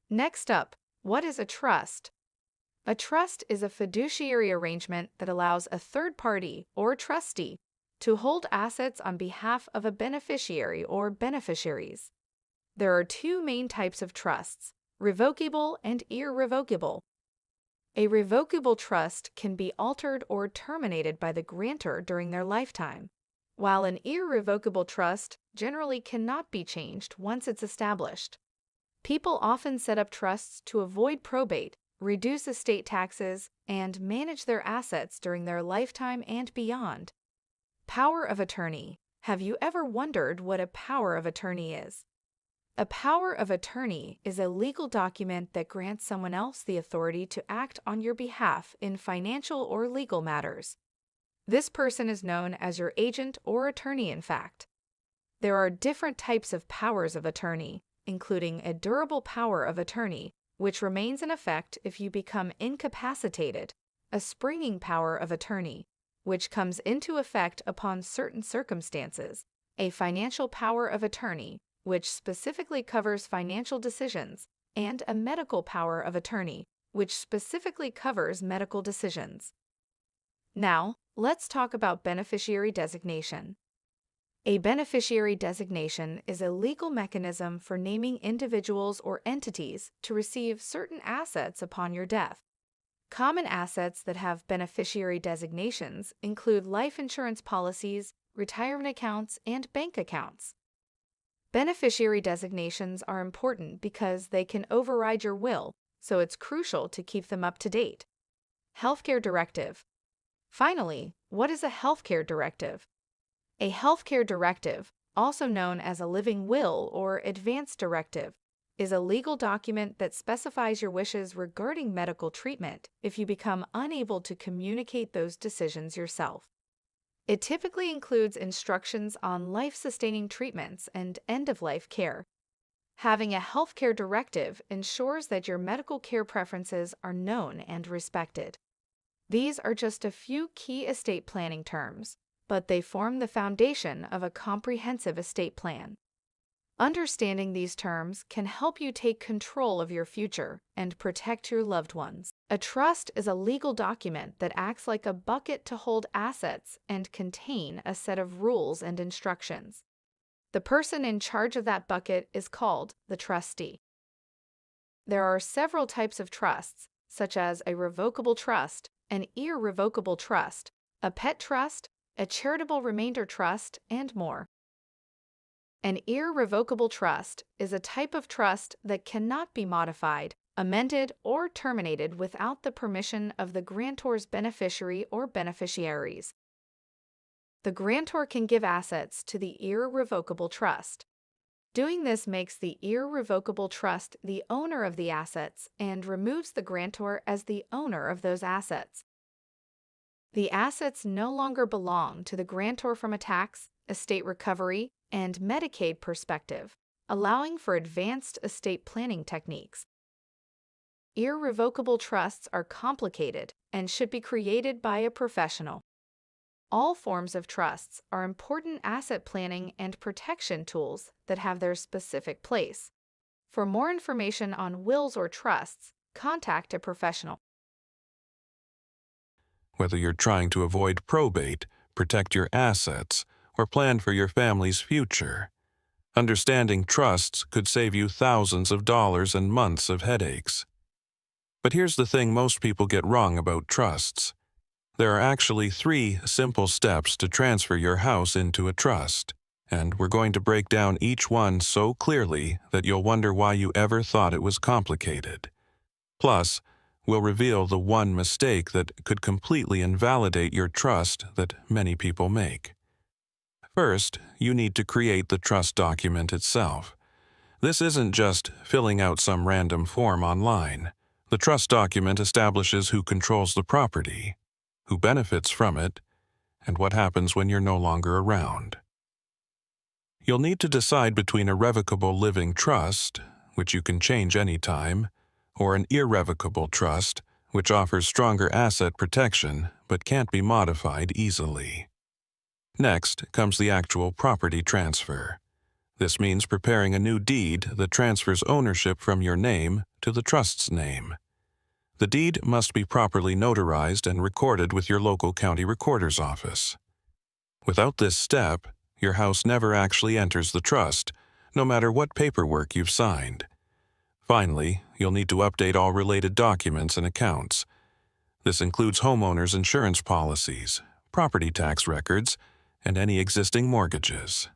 Next up, what is a trust? A trust is a fiduciary arrangement that allows a third party or trustee to hold assets on behalf of a beneficiary or beneficiaries. There are two main types of trusts, revocable and irrevocable. A revocable trust can be altered or terminated by the grantor during their lifetime, while an irrevocable trust generally cannot be changed once it's established. People often set up trusts to avoid probate, reduce estate taxes, and manage their assets during their lifetime and beyond. Power of attorney. Have you ever wondered what a power of attorney is? A power of attorney is a legal document that grants someone else the authority to act on your behalf in financial or legal matters. This person is known as your agent or attorney, in fact. There are different types of powers of attorney, including a durable power of attorney, which remains in effect if you become incapacitated, a springing power of attorney, which comes into effect upon certain circumstances, a financial power of attorney, which specifically covers financial decisions, and a medical power of attorney, which specifically covers medical decisions. Now, let's talk about beneficiary designation. A beneficiary designation is a legal mechanism for naming individuals or entities to receive certain assets upon your death. Common assets that have beneficiary designations include life insurance policies, retirement accounts, and bank accounts. Beneficiary designations are important because they can override your will, so it's crucial to keep them up to date. Healthcare directive. Finally, what is a healthcare directive? A healthcare directive, also known as a living will or advance directive, is a legal document that specifies your wishes regarding medical treatment if you become unable to communicate those decisions yourself. It typically includes instructions on life-sustaining treatments and end-of-life care. Having a healthcare directive ensures that your medical care preferences are known and respected. These are just a few key estate planning terms, but they form the foundation of a comprehensive estate plan. Understanding these terms can help you take control of your future and protect your loved ones. A trust is a legal document that acts like a bucket to hold assets and contain a set of rules and instructions. The person in charge of that bucket is called the trustee. There are several types of trusts, such as a revocable trust, an irrevocable trust, a pet trust, a charitable remainder trust, and more. An irrevocable trust is a type of trust that cannot be modified, amended, or terminated without the permission of the grantor's beneficiary or beneficiaries. The grantor can give assets to the irrevocable trust. Doing this makes the irrevocable trust the owner of the assets and removes the grantor as the owner of those assets. The assets no longer belong to the grantor from a tax, estate recovery, and Medicaid perspective, allowing for advanced estate planning techniques. Irrevocable trusts are complicated and should be created by a professional. All forms of trusts are important asset planning and protection tools that have their specific place. For more information on wills or trusts, contact a professional. Whether you're trying to avoid probate, protect your assets, or plan for your family's future, understanding trusts could save you thousands of dollars and months of headaches. But here's the thing most people get wrong about trusts. There are actually 3 simple steps to transfer your house into a trust, and we're going to break down each one so clearly that you'll wonder why you ever thought it was complicated. Plus, we'll reveal the one mistake that could completely invalidate your trust that many people make. First, you need to create the trust document itself. This isn't just filling out some random form online. The trust document establishes who controls the property, who benefits from it, and what happens when you're no longer around. You'll need to decide between a revocable living trust, which you can change anytime, or an irrevocable trust, which offers stronger asset protection but can't be modified easily. Next comes the actual property transfer. This means preparing a new deed that transfers ownership from your name to the trust's name. The deed must be properly notarized and recorded with your local county recorder's office. Without this step, your house never actually enters the trust, no matter what paperwork you've signed. Finally, you'll need to update all related documents and accounts. This includes homeowners' insurance policies, property tax records, and any existing mortgages.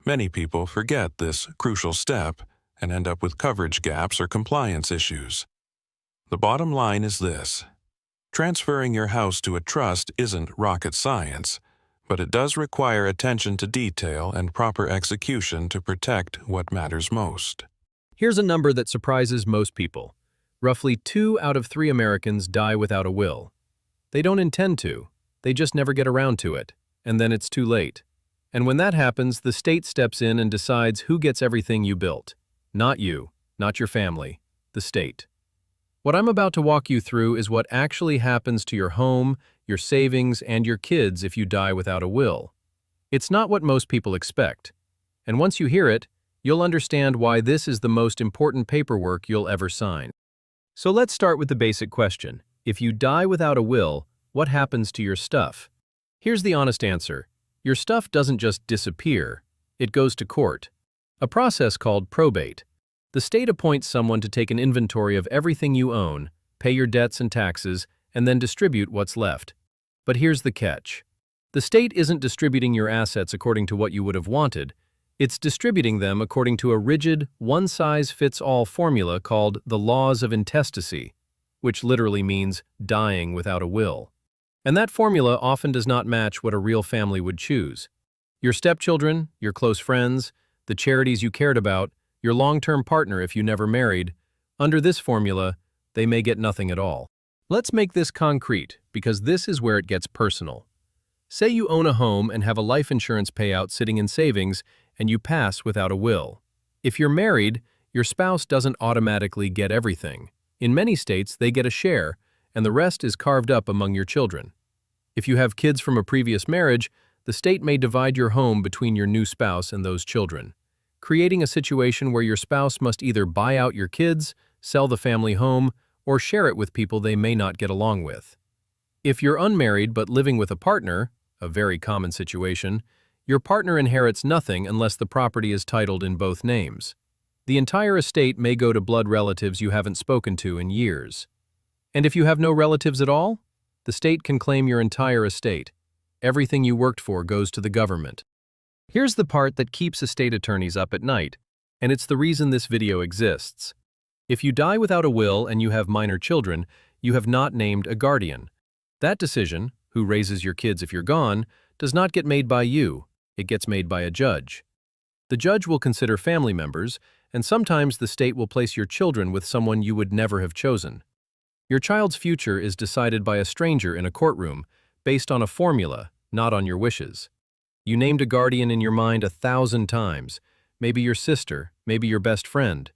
Many people forget this crucial step and end up with coverage gaps or compliance issues. The bottom line is this: transferring your house to a trust isn't rocket science, but it does require attention to detail and proper execution to protect what matters most. Here's a number that surprises most people. Roughly 2 out of 3 Americans die without a will. They don't intend to, they just never get around to it, and then it's too late. And when that happens, the state steps in and decides who gets everything you built. Not you, not your family, the state. What I'm about to walk you through is what actually happens to your home, your savings, and your kids if you die without a will. It's not what most people expect. And once you hear it, you'll understand why this is the most important paperwork you'll ever sign. So let's start with the basic question. If you die without a will, what happens to your stuff? Here's the honest answer. Your stuff doesn't just disappear, it goes to court. A process called probate. The state appoints someone to take an inventory of everything you own, pay your debts and taxes, and then distribute what's left. But here's the catch. The state isn't distributing your assets according to what you would have wanted. It's distributing them according to a rigid, one-size-fits-all formula called the laws of intestacy, which literally means dying without a will. And that formula often does not match what a real family would choose. Your stepchildren, your close friends, the charities you cared about, your long-term partner if you never married, under this formula, they may get nothing at all. Let's make this concrete, because this is where it gets personal. Say you own a home and have a life insurance payout sitting in savings, and you pass without a will. If you're married, your spouse doesn't automatically get everything. In many states, they get a share, and the rest is carved up among your children. If you have kids from a previous marriage, the state may divide your home between your new spouse and those children, creating a situation where your spouse must either buy out your kids, sell the family home, or share it with people they may not get along with. If you're unmarried but living with a partner, a very common situation, your partner inherits nothing unless the property is titled in both names. The entire estate may go to blood relatives you haven't spoken to in years. And if you have no relatives at all, the state can claim your entire estate. Everything you worked for goes to the government. Here's the part that keeps estate attorneys up at night, and it's the reason this video exists. If you die without a will and you have minor children, you have not named a guardian. That decision, who raises your kids if you're gone, does not get made by you. It gets made by a judge. The judge will consider family members, and sometimes the state will place your children with someone you would never have chosen. Your child's future is decided by a stranger in a courtroom, based on a formula, not on your wishes. You named a guardian in your mind 1,000 times, maybe your sister, maybe your best friend.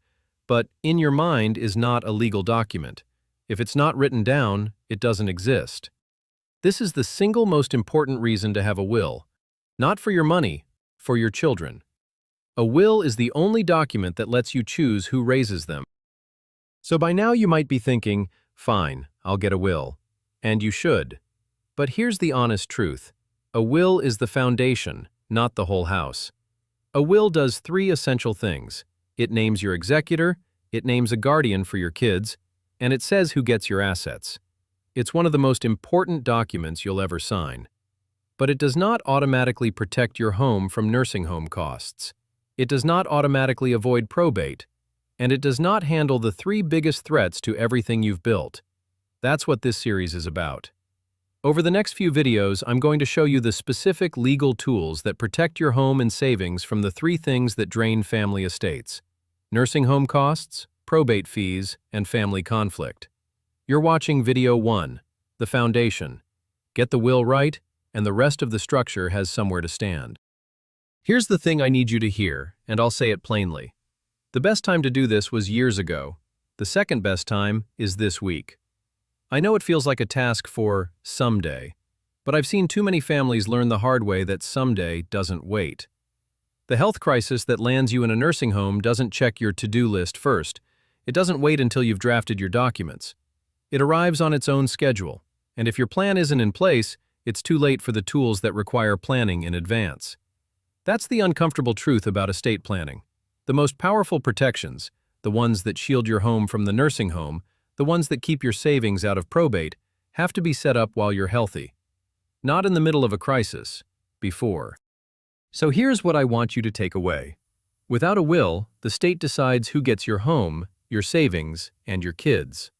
But in your mind is not a legal document. If it's not written down, it doesn't exist. This is the single most important reason to have a will. Not for your money, for your children. A will is the only document that lets you choose who raises them. So by now you might be thinking, fine, I'll get a will. And you should. But here's the honest truth. A will is the foundation, not the whole house. A will does 3 essential things. It names your executor, it names a guardian for your kids, and it says who gets your assets. It's one of the most important documents you'll ever sign. But it does not automatically protect your home from nursing home costs. It does not automatically avoid probate. And it does not handle the 3 biggest threats to everything you've built. That's what this series is about. Over the next few videos, I'm going to show you the specific legal tools that protect your home and savings from the 3 things that drain family estates: nursing home costs, probate fees, and family conflict. You're watching video 1, the foundation. Get the will right, and the rest of the structure has somewhere to stand. Here's the thing I need you to hear, and I'll say it plainly. The best time to do this was years ago. The second best time is this week. I know it feels like a task for someday, but I've seen too many families learn the hard way that someday doesn't wait. The health crisis that lands you in a nursing home doesn't check your to-do list first. It doesn't wait until you've drafted your documents. It arrives on its own schedule, and if your plan isn't in place, it's too late for the tools that require planning in advance. That's the uncomfortable truth about estate planning. The most powerful protections, the ones that shield your home from the nursing home, the ones that keep your savings out of probate, have to be set up while you're healthy. Not in the middle of a crisis, before. So here's what I want you to take away. Without a will, the state decides who gets your home, your savings, and your kids.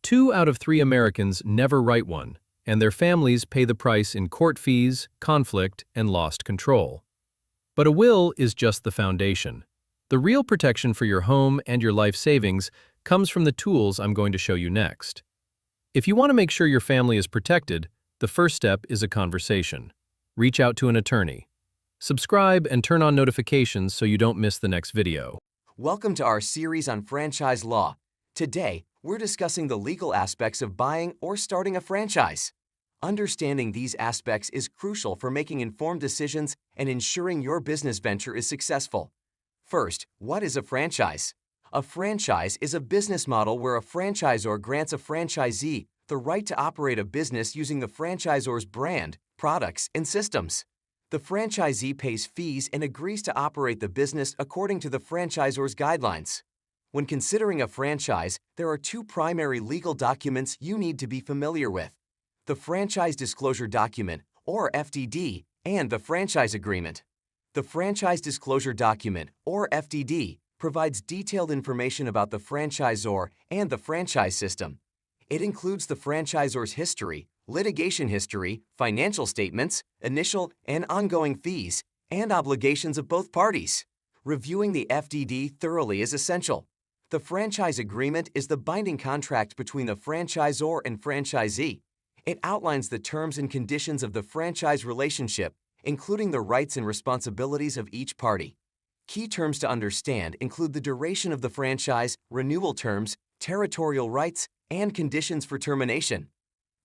2 out of 3 Americans never write one, and their families pay the price in court fees, conflict, and lost control. But a will is just the foundation. The real protection for your home and your life savings comes from the tools I'm going to show you next. If you want to make sure your family is protected, the first step is a conversation. Reach out to an attorney. Subscribe and turn on notifications so you don't miss the next video. Welcome to our series on franchise law. Today, we're discussing the legal aspects of buying or starting a franchise. Understanding these aspects is crucial for making informed decisions and ensuring your business venture is successful. First, what is a franchise? A franchise is a business model where a franchisor grants a franchisee the right to operate a business using the franchisor's brand, products, and systems. The franchisee pays fees and agrees to operate the business according to the franchisor's guidelines. When considering a franchise, there are 2 primary legal documents you need to be familiar with: the Franchise Disclosure Document, or FDD, and the Franchise Agreement. The Franchise Disclosure Document, or FDD, provides detailed information about the franchisor and the franchise system. It includes the franchisor's history, litigation history, financial statements, initial and ongoing fees, and obligations of both parties. Reviewing the FDD thoroughly is essential. The franchise agreement is the binding contract between the franchisor and franchisee. It outlines the terms and conditions of the franchise relationship, including the rights and responsibilities of each party. Key terms to understand include the duration of the franchise, renewal terms, territorial rights, and conditions for termination.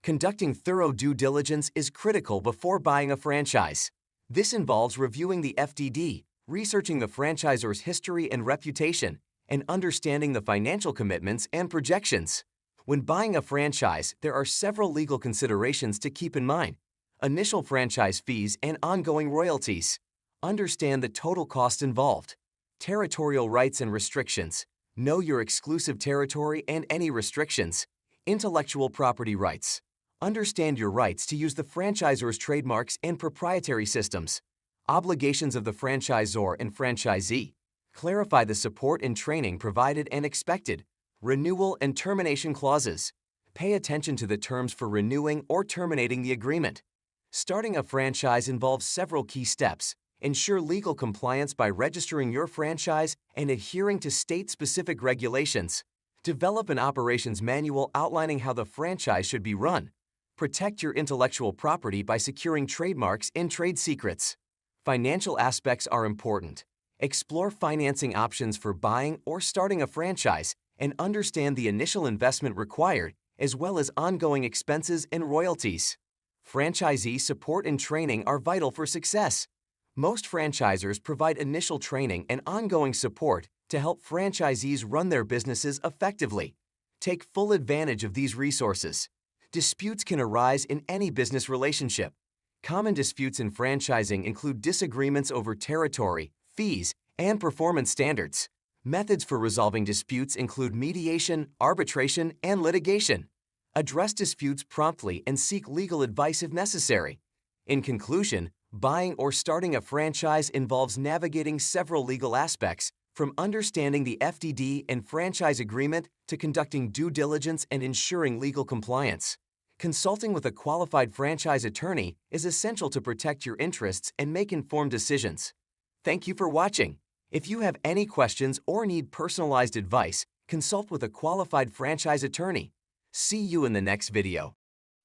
Conducting thorough due diligence is critical before buying a franchise. This involves reviewing the FDD, researching the franchisor's history and reputation, and understanding the financial commitments and projections. When buying a franchise, there are several legal considerations to keep in mind. Initial franchise fees and ongoing royalties. Understand the total cost involved. Territorial rights and restrictions. Know your exclusive territory and any restrictions. Intellectual property rights. Understand your rights to use the franchisor's trademarks and proprietary systems. Obligations of the franchisor and franchisee. Clarify the support and training provided and expected. Renewal and termination clauses. Pay attention to the terms for renewing or terminating the agreement. Starting a franchise involves several key steps. Ensure legal compliance by registering your franchise and adhering to state-specific regulations. Develop an operations manual outlining how the franchise should be run. Protect your intellectual property by securing trademarks and trade secrets. Financial aspects are important. Explore financing options for buying or starting a franchise and understand the initial investment required, as well as ongoing expenses and royalties. Franchisee support and training are vital for success. Most franchisors provide initial training and ongoing support to help franchisees run their businesses effectively. Take full advantage of these resources. Disputes can arise in any business relationship. Common disputes in franchising include disagreements over territory, fees, and performance standards. Methods for resolving disputes include mediation, arbitration, and litigation. Address disputes promptly and seek legal advice if necessary. In conclusion, buying or starting a franchise involves navigating several legal aspects, from understanding the FDD and franchise agreement to conducting due diligence and ensuring legal compliance. Consulting with a qualified franchise attorney is essential to protect your interests and make informed decisions. Thank you for watching. If you have any questions or need personalized advice, consult with a qualified franchise attorney. See you in the next video.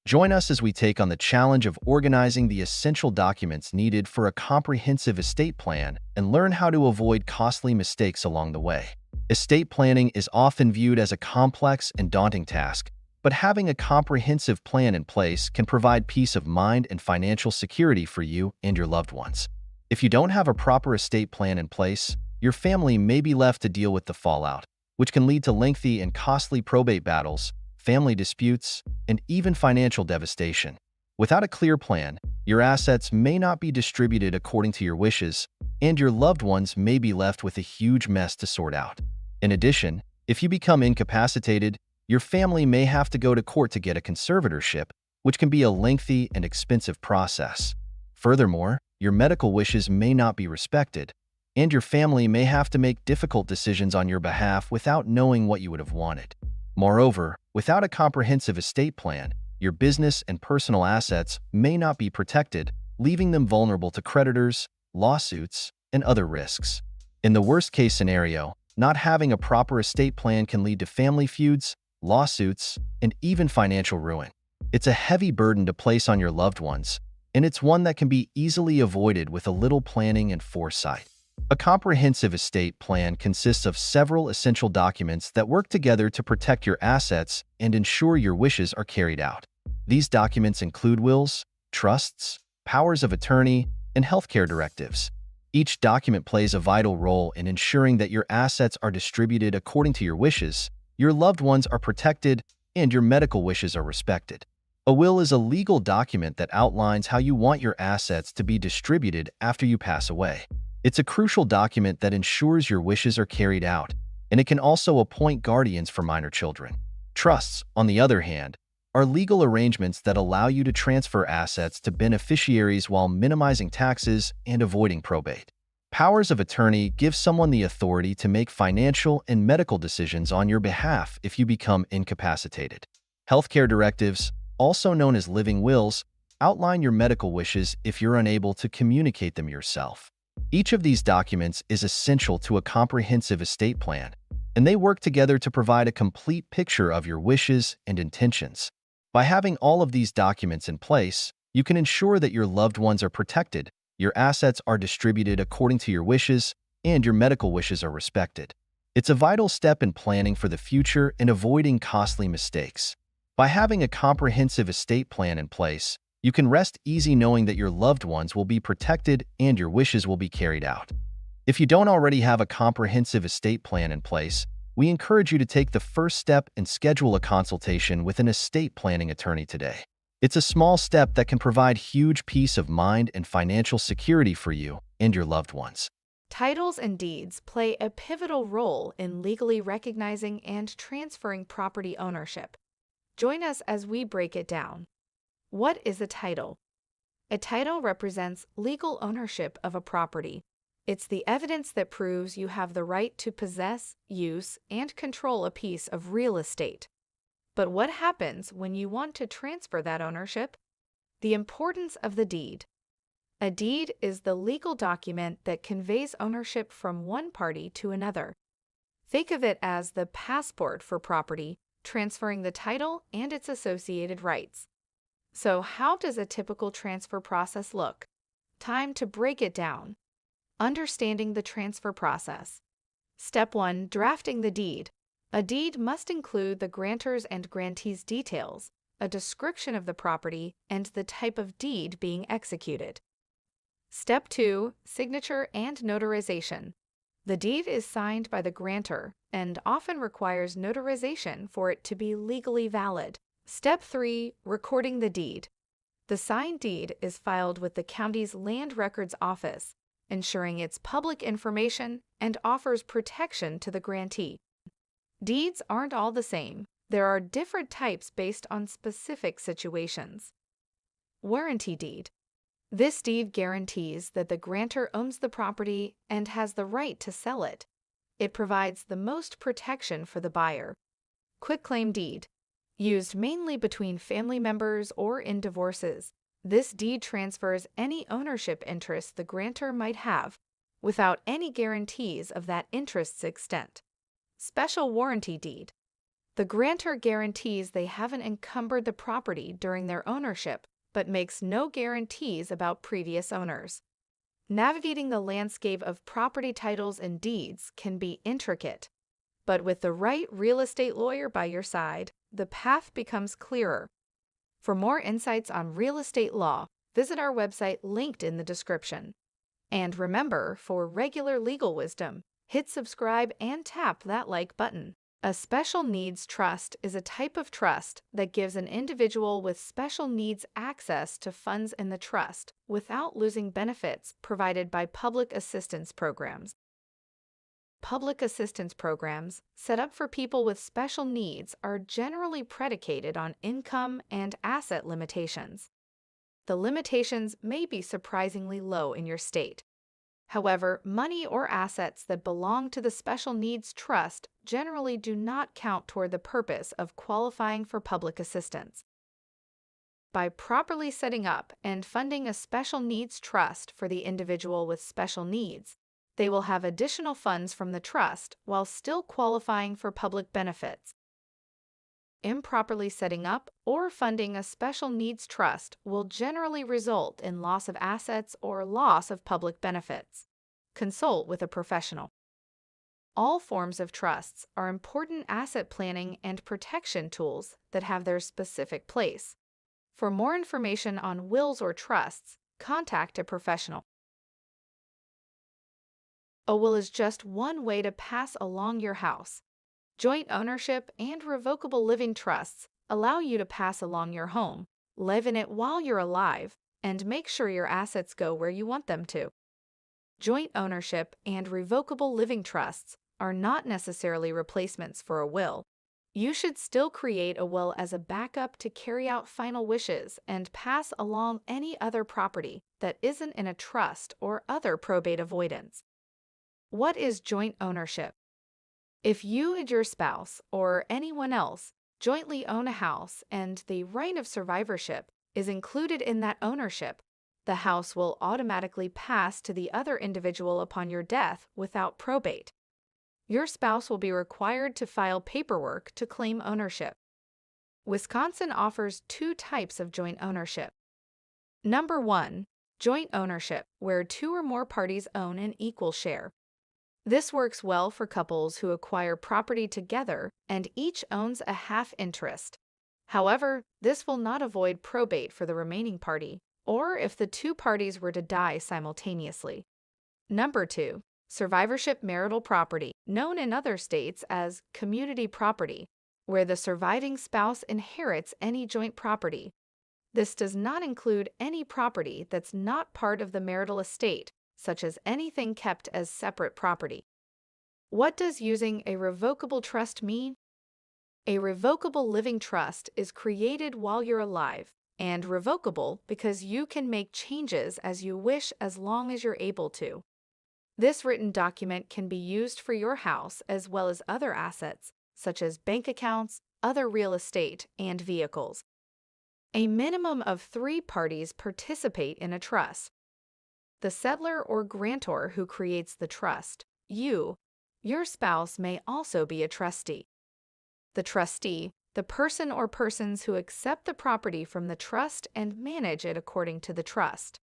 Join us as we take on the challenge of organizing the essential documents needed for a comprehensive estate plan and learn how to avoid costly mistakes along the way. Estate planning is often viewed as a complex and daunting task, but having a comprehensive plan in place can provide peace of mind and financial security for you and your loved ones. If you don't have a proper estate plan in place, your family may be left to deal with the fallout, which can lead to lengthy and costly probate battles, family disputes, and even financial devastation. Without a clear plan, your assets may not be distributed according to your wishes, and your loved ones may be left with a huge mess to sort out. In addition, if you become incapacitated, your family may have to go to court to get a conservatorship, which can be a lengthy and expensive process. Furthermore, your medical wishes may not be respected, and your family may have to make difficult decisions on your behalf without knowing what you would have wanted. Moreover, without a comprehensive estate plan, your business and personal assets may not be protected, leaving them vulnerable to creditors, lawsuits, and other risks. In the worst-case scenario, not having a proper estate plan can lead to family feuds, lawsuits, and even financial ruin. It's a heavy burden to place on your loved ones, and it's one that can be easily avoided with a little planning and foresight. A comprehensive estate plan consists of several essential documents that work together to protect your assets and ensure your wishes are carried out. These documents include wills, trusts, powers of attorney, and healthcare directives. Each document plays a vital role in ensuring that your assets are distributed according to your wishes, your loved ones are protected, and your medical wishes are respected. A will is a legal document that outlines how you want your assets to be distributed after you pass away. It's a crucial document that ensures your wishes are carried out, and it can also appoint guardians for minor children. Trusts, on the other hand, are legal arrangements that allow you to transfer assets to beneficiaries while minimizing taxes and avoiding probate. Powers of attorney give someone the authority to make financial and medical decisions on your behalf if you become incapacitated. Healthcare directives, also known as living wills, outline your medical wishes if you're unable to communicate them yourself. Each of these documents is essential to a comprehensive estate plan, and they work together to provide a complete picture of your wishes and intentions. By having all of these documents in place, you can ensure that your loved ones are protected, your assets are distributed according to your wishes, and your medical wishes are respected. It's a vital step in planning for the future and avoiding costly mistakes. By having a comprehensive estate plan in place, you can rest easy knowing that your loved ones will be protected and your wishes will be carried out. If you don't already have a comprehensive estate plan in place, we encourage you to take the first step and schedule a consultation with an estate planning attorney today. It's a small step that can provide huge peace of mind and financial security for you and your loved ones. Titles and deeds play a pivotal role in legally recognizing and transferring property ownership. Join us as we break it down. What is a title? A title represents legal ownership of a property. It's the evidence that proves you have the right to possess, use, and control a piece of real estate. But what happens when you want to transfer that ownership? The importance of the deed. A deed is the legal document that conveys ownership from one party to another. Think of it as the passport for property, transferring the title and its associated rights. So, how does a typical transfer process look? Time to break it down. Understanding the transfer process. Step 1. Drafting the deed. A deed must include the grantor's and grantee's details, a description of the property, and the type of deed being executed. Step 2. Signature and notarization. The deed is signed by the grantor and often requires notarization for it to be legally valid. Step 3. Recording the deed. The signed deed is filed with the county's Land Records Office, ensuring it's public information and offers protection to the grantee. Deeds aren't all the same. There are different types based on specific situations. Warranty deed. This deed guarantees that the grantor owns the property and has the right to sell it. It provides the most protection for the buyer. Quitclaim deed. Used mainly between family members or in divorces, this deed transfers any ownership interest the grantor might have without any guarantees of that interest's extent. Special warranty deed. The grantor guarantees they haven't encumbered the property during their ownership, but makes no guarantees about previous owners. Navigating the landscape of property titles and deeds can be intricate, but with the right real estate lawyer by your side, the path becomes clearer. For more insights on real estate law, visit our website linked in the description. And remember, for regular legal wisdom, hit subscribe and tap that like button. A special needs trust is a type of trust that gives an individual with special needs access to funds in the trust without losing benefits provided by public assistance programs. Public assistance programs set up for people with special needs are generally predicated on income and asset limitations. The limitations may be surprisingly low in your state. However, money or assets that belong to the special needs trust generally do not count toward the purpose of qualifying for public assistance. By properly setting up and funding a special needs trust for the individual with special needs, they will have additional funds from the trust while still qualifying for public benefits. Improperly setting up or funding a special needs trust will generally result in loss of assets or loss of public benefits. Consult with a professional. All forms of trusts are important asset planning and protection tools that have their specific place. For more information on wills or trusts, contact a professional. A will is just one way to pass along your house. Joint ownership and revocable living trusts allow you to pass along your home, live in it while you're alive, and make sure your assets go where you want them to. Joint ownership and revocable living trusts are not necessarily replacements for a will. You should still create a will as a backup to carry out final wishes and pass along any other property that isn't in a trust or other probate avoidance. What is joint ownership? If you and your spouse or anyone else jointly own a house and the right of survivorship is included in that ownership, the house will automatically pass to the other individual upon your death without probate. Your spouse will be required to file paperwork to claim ownership. Wisconsin offers two types of joint ownership. Number 1, joint ownership, where 2 or more parties own an equal share. This works well for couples who acquire property together and each owns a half interest. However, this will not avoid probate for the remaining party, or if the 2 parties were to die simultaneously. Number 2, Survivorship marital property, known in other states as community property, where the surviving spouse inherits any joint property. This does not include any property that's not part of the marital estate, such as anything kept as separate property. What does using a revocable trust mean? A revocable living trust is created while you're alive, and revocable because you can make changes as you wish as long as you're able to. This written document can be used for your house as well as other assets, such as bank accounts, other real estate, and vehicles. A minimum of 3 parties participate in a trust. The settlor or grantor who creates the trust, your spouse may also be a trustee. The trustee, the person or persons who accept the property from the trust and manage it according to the trust.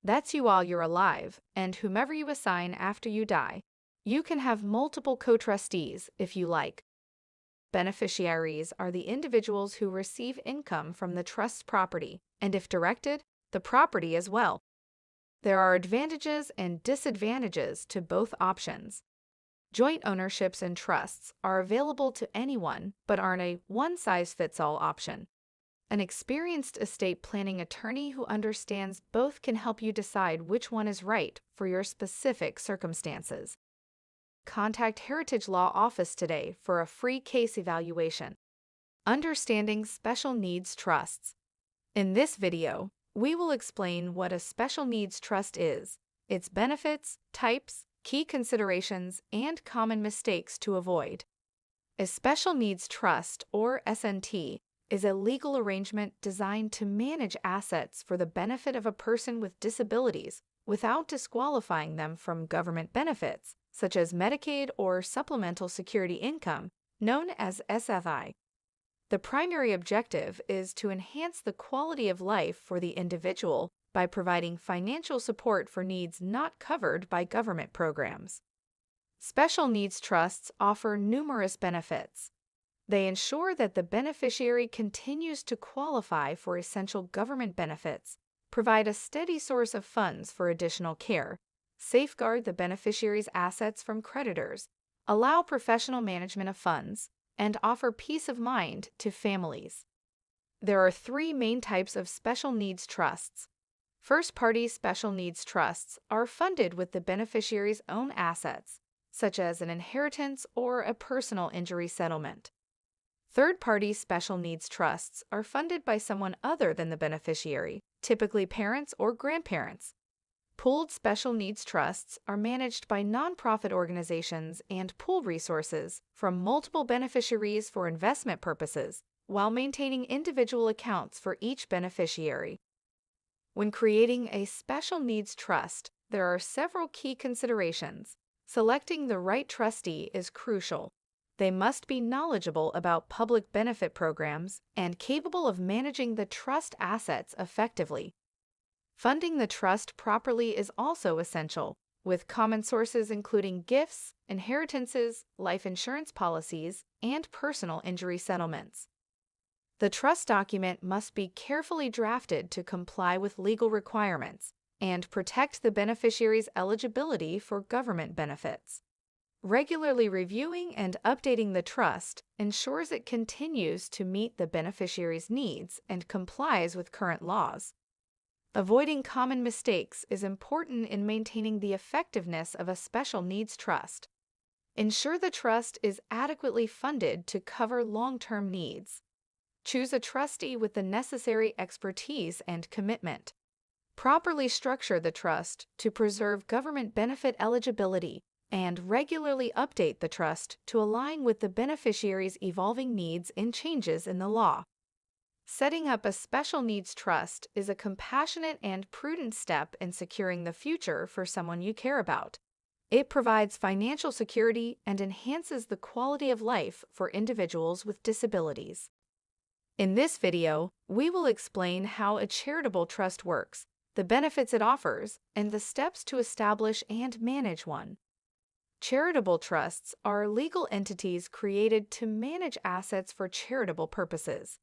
That's you while you're alive, and whomever you assign after you die. You can have multiple co-trustees if you like. Beneficiaries are the individuals who receive income from the trust property, and if directed, the property as well. There are advantages and disadvantages to both options. Joint ownerships and trusts are available to anyone but aren't a one-size-fits-all option. An experienced estate planning attorney who understands both can help you decide which one is right for your specific circumstances. Contact Heritage Law Office today for a free case evaluation. Understanding Special Needs Trusts. In this video, we will explain what a special needs trust is, its benefits, types, key considerations, and common mistakes to avoid. A special needs trust, or S&T, is a legal arrangement designed to manage assets for the benefit of a person with disabilities without disqualifying them from government benefits, such as Medicaid or Supplemental Security Income, known as SSI. The primary objective is to enhance the quality of life for the individual by providing financial support for needs not covered by government programs. Special needs trusts offer numerous benefits. They ensure that the beneficiary continues to qualify for essential government benefits, provide a steady source of funds for additional care, safeguard the beneficiary's assets from creditors, allow professional management of funds, and offer peace of mind to families. There are 3 main types of special needs trusts. First-party special needs trusts are funded with the beneficiary's own assets, such as an inheritance or a personal injury settlement. Third-party special needs trusts are funded by someone other than the beneficiary, typically parents or grandparents. Pooled special needs trusts are managed by nonprofit organizations and pool resources from multiple beneficiaries for investment purposes, while maintaining individual accounts for each beneficiary. When creating a special needs trust, there are several key considerations. Selecting the right trustee is crucial. They must be knowledgeable about public benefit programs and capable of managing the trust assets effectively. Funding the trust properly is also essential, with common sources including gifts, inheritances, life insurance policies, and personal injury settlements. The trust document must be carefully drafted to comply with legal requirements and protect the beneficiary's eligibility for government benefits. Regularly reviewing and updating the trust ensures it continues to meet the beneficiary's needs and complies with current laws. Avoiding common mistakes is important in maintaining the effectiveness of a special needs trust. Ensure the trust is adequately funded to cover long-term needs. Choose a trustee with the necessary expertise and commitment. Properly structure the trust to preserve government benefit eligibility and regularly update the trust to align with the beneficiary's evolving needs and changes in the law. Setting up a special needs trust is a compassionate and prudent step in securing the future for someone you care about. It provides financial security and enhances the quality of life for individuals with disabilities. In this video, we will explain how a charitable trust works, the benefits it offers, and the steps to establish and manage one. Charitable trusts are legal entities created to manage assets for charitable purposes.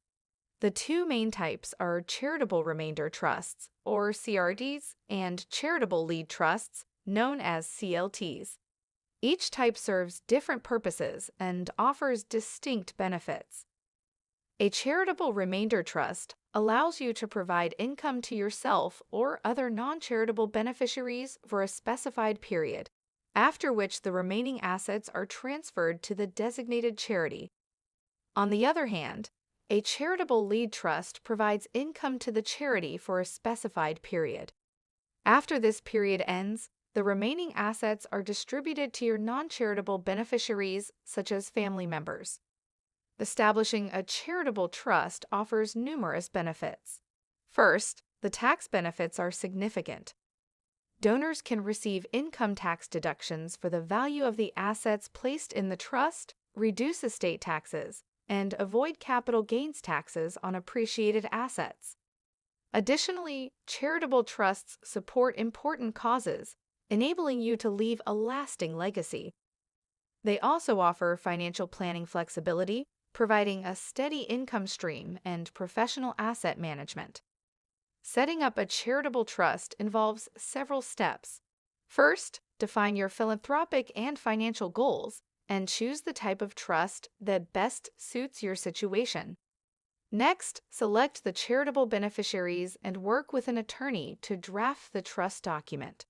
The 2 main types are charitable remainder trusts, or CRDs, and charitable lead trusts, known as CLTs. Each type serves different purposes and offers distinct benefits. A charitable remainder trust allows you to provide income to yourself or other non-charitable beneficiaries for a specified period, after which the remaining assets are transferred to the designated charity. On the other hand, a charitable lead trust provides income to the charity for a specified period. After this period ends, the remaining assets are distributed to your non-charitable beneficiaries, such as family members. Establishing a charitable trust offers numerous benefits. First, the tax benefits are significant. Donors can receive income tax deductions for the value of the assets placed in the trust, reduce estate taxes, and avoid capital gains taxes on appreciated assets. Additionally, charitable trusts support important causes, enabling you to leave a lasting legacy. They also offer financial planning flexibility, providing a steady income stream and professional asset management. Setting up a charitable trust involves several steps. First, define your philanthropic and financial goals and choose the type of trust that best suits your situation. Next, select the charitable beneficiaries and work with an attorney to draft the trust document.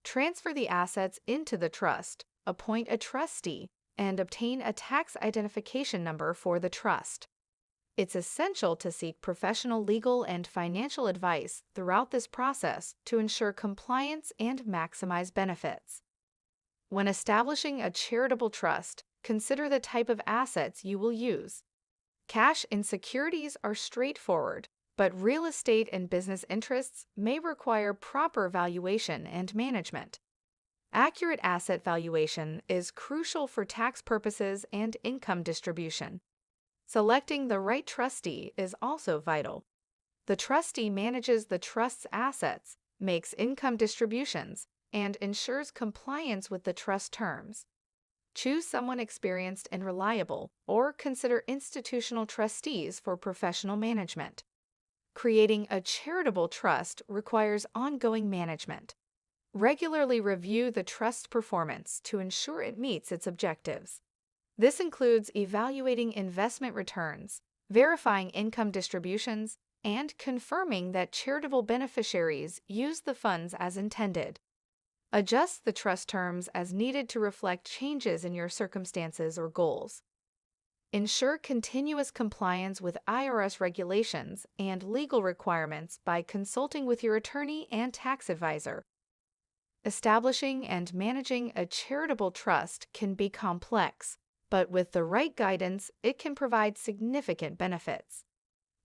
Transfer the assets into the trust, appoint a trustee, and obtain a tax identification number for the trust. It's essential to seek professional legal and financial advice throughout this process to ensure compliance and maximize benefits. When establishing a charitable trust, consider the type of assets you will use. Cash and securities are straightforward, but real estate and business interests may require proper valuation and management. Accurate asset valuation is crucial for tax purposes and income distribution. Selecting the right trustee is also vital. The trustee manages the trust's assets, makes income distributions, and ensures compliance with the trust terms. Choose someone experienced and reliable, or consider institutional trustees for professional management. Creating a charitable trust requires ongoing management. Regularly review the trust's performance to ensure it meets its objectives. This includes evaluating investment returns, verifying income distributions, and confirming that charitable beneficiaries use the funds as intended. Adjust the trust terms as needed to reflect changes in your circumstances or goals. Ensure continuous compliance with IRS regulations and legal requirements by consulting with your attorney and tax advisor. Establishing and managing a charitable trust can be complex, but with the right guidance, it can provide significant benefits.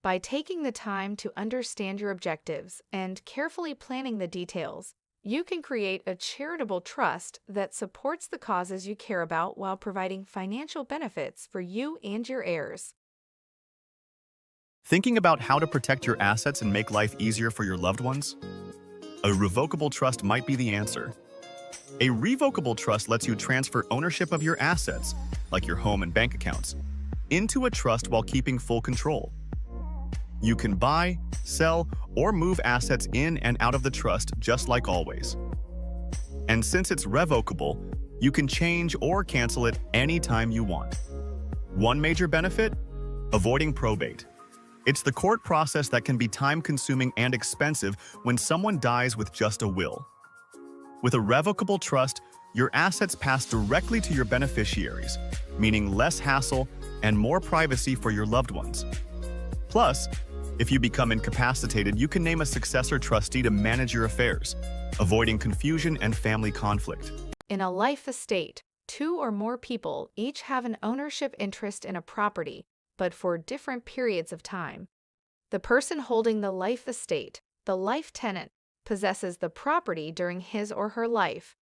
By taking the time to understand your objectives and carefully planning the details, you can create a charitable trust that supports the causes you care about while providing financial benefits for you and your heirs. Thinking about how to protect your assets and make life easier for your loved ones? A revocable trust might be the answer. A revocable trust lets you transfer ownership of your assets, like your home and bank accounts, into a trust while keeping full control. You can buy, sell, or move assets in and out of the trust just like always. And since it's revocable, you can change or cancel it anytime you want. One major benefit? Avoiding probate. It's the court process that can be time-consuming and expensive when someone dies with just a will. With a revocable trust, your assets pass directly to your beneficiaries, meaning less hassle and more privacy for your loved ones. Plus, if you become incapacitated, you can name a successor trustee to manage your affairs, avoiding confusion and family conflict. In a life estate, 2 or more people each have an ownership interest in a property, but for different periods of time. The person holding the life estate, the life tenant, possesses the property during his or her life.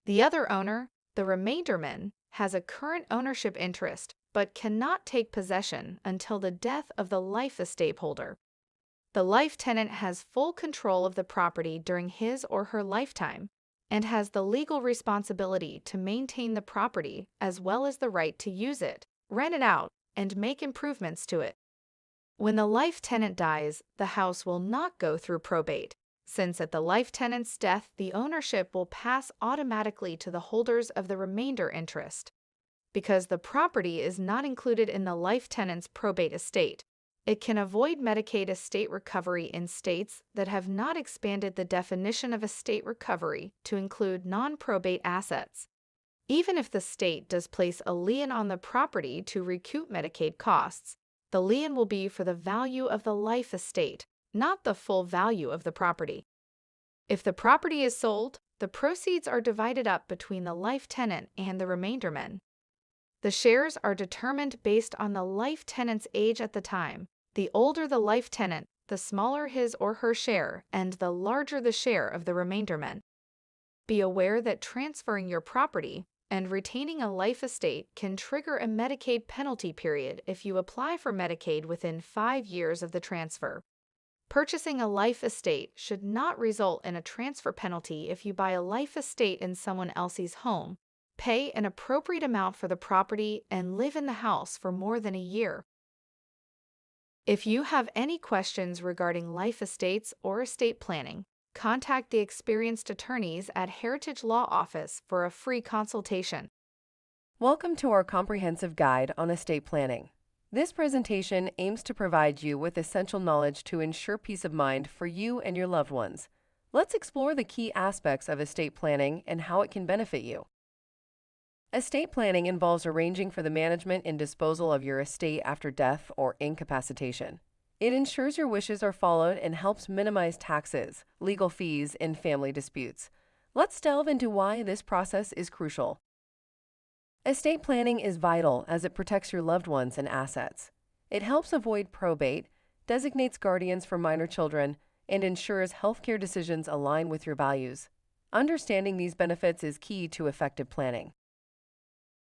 The other owner, the remainderman, has a current ownership interest but cannot take possession until the death of the life estate holder. The life tenant has full control of the property during his or her lifetime and has the legal responsibility to maintain the property as well as the right to use it, rent it out, and make improvements to it. When the life tenant dies, the house will not go through probate, since at the life tenant's death, the ownership will pass automatically to the holders of the remainder interest. Because the property is not included in the life tenant's probate estate, it can avoid Medicaid estate recovery in states that have not expanded the definition of estate recovery to include non-probate assets. Even if the state does place a lien on the property to recoup Medicaid costs, the lien will be for the value of the life estate, not the full value of the property. If the property is sold, the proceeds are divided up between the life tenant and the remaindermen. The shares are determined based on the life tenant's age at the time. The older the life tenant, the smaller his or her share, and the larger the share of the remaindermen. Be aware that transferring your property and retaining a life estate can trigger a Medicaid penalty period if you apply for Medicaid within 5 years of the transfer. Purchasing a life estate should not result in a transfer penalty if you buy a life estate in someone else's home, pay an appropriate amount for the property, and live in the house for more than a year. If you have any questions regarding life estates or estate planning, contact the experienced attorneys at Heritage Law Office for a free consultation. Welcome to our comprehensive guide on estate planning. This presentation aims to provide you with essential knowledge to ensure peace of mind for you and your loved ones. Let's explore the key aspects of estate planning and how it can benefit you. Estate planning involves arranging for the management and disposal of your estate after death or incapacitation. It ensures your wishes are followed and helps minimize taxes, legal fees, and family disputes. Let's delve into why this process is crucial. Estate planning is vital as it protects your loved ones and assets. It helps avoid probate, designates guardians for minor children, and ensures healthcare decisions align with your values. Understanding these benefits is key to effective planning.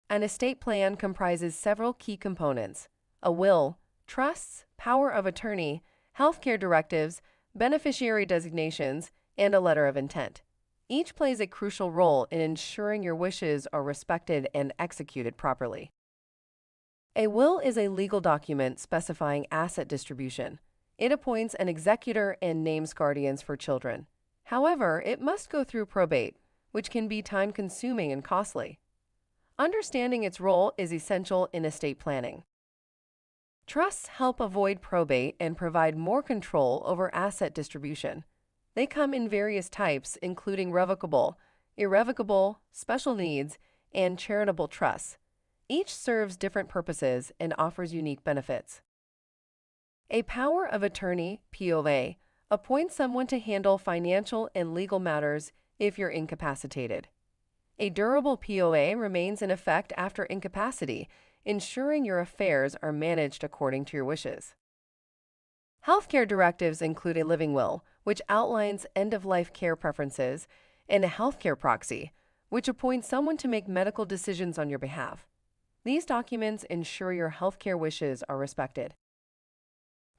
An estate plan comprises several key components: a will, trusts, power of attorney, healthcare directives, beneficiary designations, and a letter of intent. Each plays a crucial role in ensuring your wishes are respected and executed properly. A will is a legal document specifying asset distribution. It appoints an executor and names guardians for children. However, it must go through probate, which can be time-consuming and costly. Understanding its role is essential in estate planning. Trusts help avoid probate and provide more control over asset distribution. They come in various types, including revocable, irrevocable, special needs, and charitable trusts. Each serves different purposes and offers unique benefits. A power of attorney, POA, appoints someone to handle financial and legal matters if you're incapacitated. A durable POA remains in effect after incapacity, ensuring your affairs are managed according to your wishes. Healthcare directives include a living will, which outlines end-of-life care preferences, and a healthcare proxy, which appoints someone to make medical decisions on your behalf. These documents ensure your healthcare wishes are respected.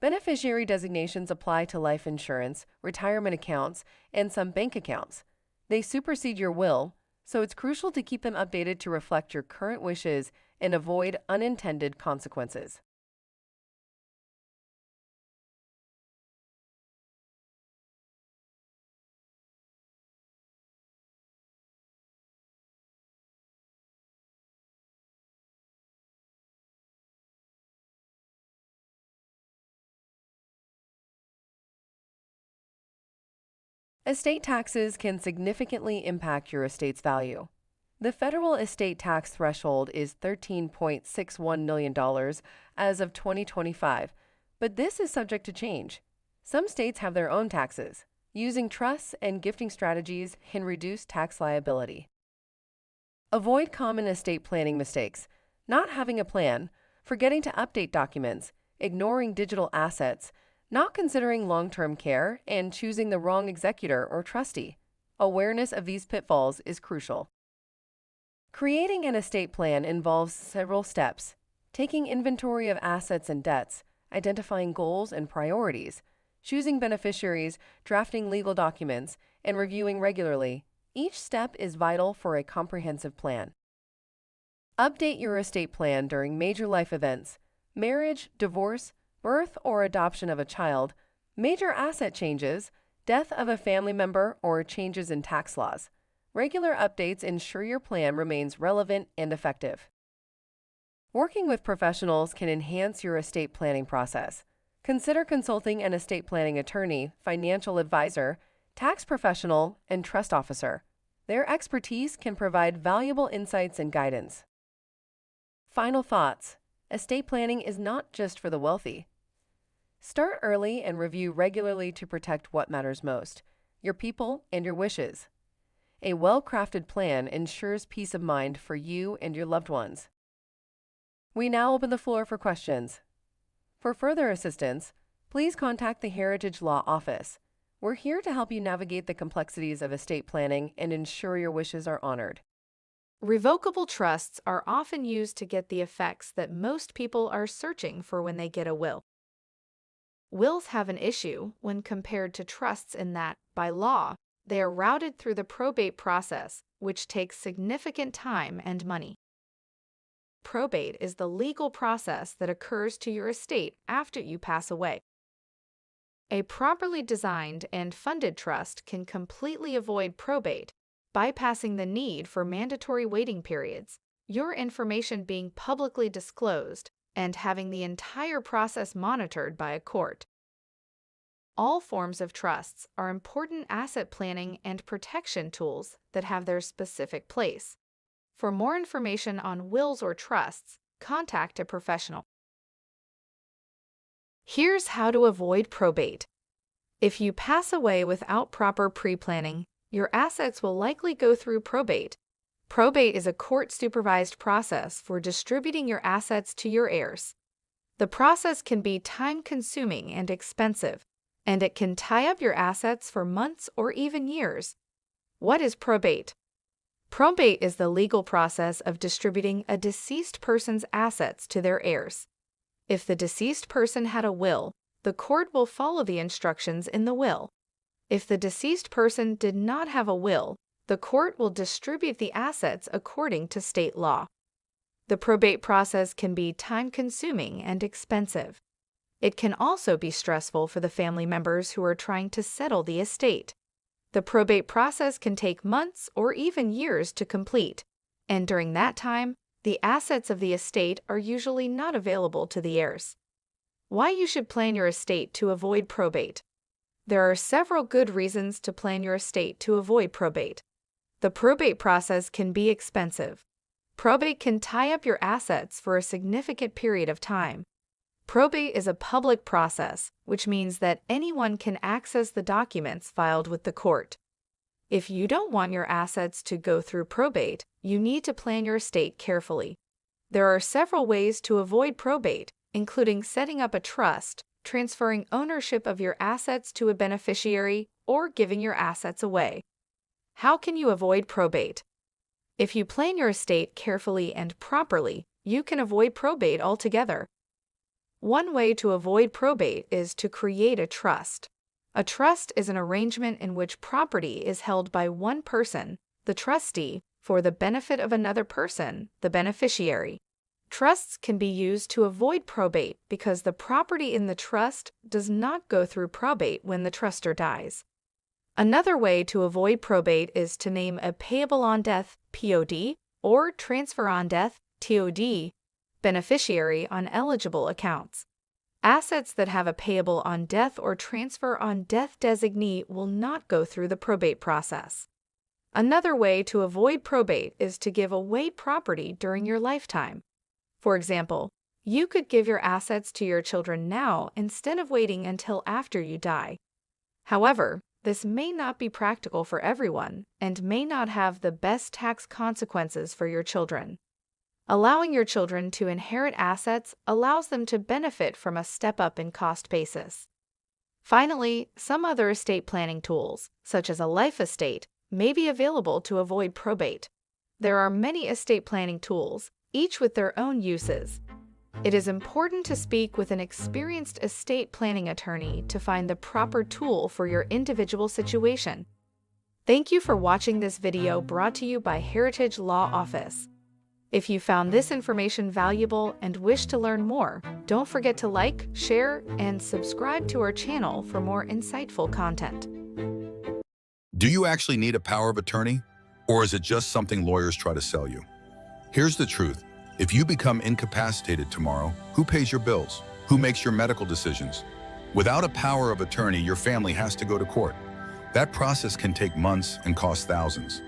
Beneficiary designations apply to life insurance, retirement accounts, and some bank accounts. They supersede your will, so it's crucial to keep them updated to reflect your current wishes and avoid unintended consequences. Estate taxes can significantly impact your estate's value. The federal estate tax threshold is $13.61 million as of 2025, but this is subject to change. Some states have their own taxes. Using trusts and gifting strategies can reduce tax liability. Avoid common estate planning mistakes: not having a plan, forgetting to update documents, ignoring digital assets, not considering long-term care, and choosing the wrong executor or trustee. Awareness of these pitfalls is crucial. Creating an estate plan involves several steps: taking inventory of assets and debts, identifying goals and priorities, choosing beneficiaries, drafting legal documents, and reviewing regularly. Each step is vital for a comprehensive plan. Update your estate plan during major life events: marriage, divorce, birth or adoption of a child, major asset changes, death of a family member, or changes in tax laws. Regular updates ensure your plan remains relevant and effective. Working with professionals can enhance your estate planning process. Consider consulting an estate planning attorney, financial advisor, tax professional, and trust officer. Their expertise can provide valuable insights and guidance. Final thoughts. Estate planning is not just for the wealthy. Start early and review regularly to protect what matters most, your people and your wishes. A well-crafted plan ensures peace of mind for you and your loved ones. We now open the floor for questions. For further assistance, please contact the Heritage Law Office. We're here to help you navigate the complexities of estate planning and ensure your wishes are honored. Revocable trusts are often used to get the effects that most people are searching for when they get a will. Wills have an issue when compared to trusts in that, by law, they are routed through the probate process, which takes significant time and money. Probate is the legal process that occurs to your estate after you pass away. A properly designed and funded trust can completely avoid probate, bypassing the need for mandatory waiting periods, your information being publicly disclosed, and having the entire process monitored by a court. All forms of trusts are important asset planning and protection tools that have their specific place. For more information on wills or trusts, contact a professional. Here's how to avoid probate. If you pass away without proper pre-planning, your assets will likely go through probate. Probate is a court-supervised process for distributing your assets to your heirs. The process can be time-consuming and expensive, and it can tie up your assets for months or even years. What is probate? Probate is the legal process of distributing a deceased person's assets to their heirs. If the deceased person had a will, the court will follow the instructions in the will. If the deceased person did not have a will, the court will distribute the assets according to state law. The probate process can be time-consuming and expensive. It can also be stressful for the family members who are trying to settle the estate. The probate process can take months or even years to complete, and during that time, the assets of the estate are usually not available to the heirs. Why you should plan your estate to avoid probate. There are several good reasons to plan your estate to avoid probate. The probate process can be expensive. Probate can tie up your assets for a significant period of time. Probate is a public process, which means that anyone can access the documents filed with the court. If you don't want your assets to go through probate, you need to plan your estate carefully. There are several ways to avoid probate, including setting up a trust, transferring ownership of your assets to a beneficiary, or giving your assets away. How can you avoid probate? If you plan your estate carefully and properly, you can avoid probate altogether. One way to avoid probate is to create a trust. A trust is an arrangement in which property is held by one person, the trustee, for the benefit of another person, the beneficiary. Trusts can be used to avoid probate because the property in the trust does not go through probate when the trustor dies. Another way to avoid probate is to name a payable on death (POD) or transfer on death (TOD) beneficiary on eligible accounts. Assets that have a payable on death or transfer on death designee will not go through the probate process. Another way to avoid probate is to give away property during your lifetime. For example, you could give your assets to your children now instead of waiting until after you die. However, this may not be practical for everyone and may not have the best tax consequences for your children. Allowing your children to inherit assets allows them to benefit from a step-up in cost basis. Finally, some other estate planning tools, such as a life estate, may be available to avoid probate. There are many estate planning tools, each with their own uses. It is important to speak with an experienced estate planning attorney to find the proper tool for your individual situation. Thank you for watching this video brought to you by Heritage Law Office. If you found this information valuable and wish to learn more, don't forget to like, share, and subscribe to our channel for more insightful content. Do you actually need a power of attorney? Or is it just something lawyers try to sell you? Here's the truth. If you become incapacitated tomorrow, who pays your bills? Who makes your medical decisions? Without a power of attorney, your family has to go to court. That process can take months and cost thousands.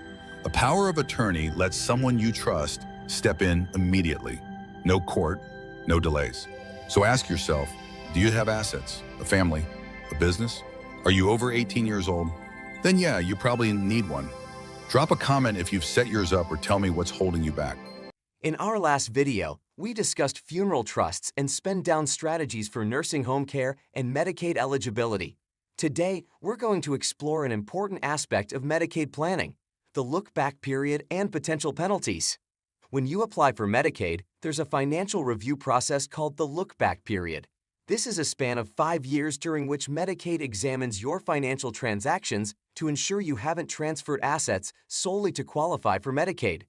A power of attorney lets someone you trust step in immediately. No court, no delays. So ask yourself, do you have assets, a family, a business? Are you over 18 years old? Then yeah, you probably need one. Drop a comment if you've set yours up or tell me what's holding you back. In our last video, we discussed funeral trusts and spend-down strategies for nursing home care and Medicaid eligibility. Today, we're going to explore an important aspect of Medicaid planning, the look-back period and potential penalties. When you apply for Medicaid, there's a financial review process called the look-back period. This is a span of 5 years during which Medicaid examines your financial transactions to ensure you haven't transferred assets solely to qualify for Medicaid.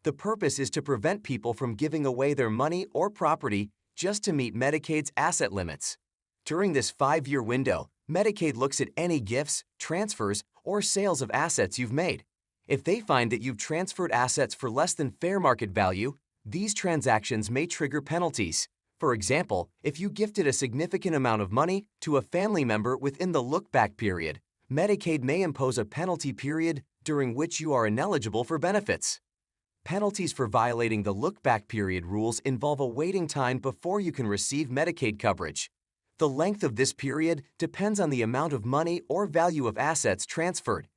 The purpose is to prevent people from giving away their money or property just to meet Medicaid's asset limits. During this 5-year window, Medicaid looks at any gifts, transfers, or sales of assets you've made. If they find that you've transferred assets for less than fair market value, these transactions may trigger penalties. For example, if you gifted a significant amount of money to a family member within the look-back period, Medicaid may impose a penalty period during which you are ineligible for benefits. Penalties for violating the look-back period rules involve a waiting time before you can receive Medicaid coverage. The length of this period depends on the amount of money or value of assets transferred.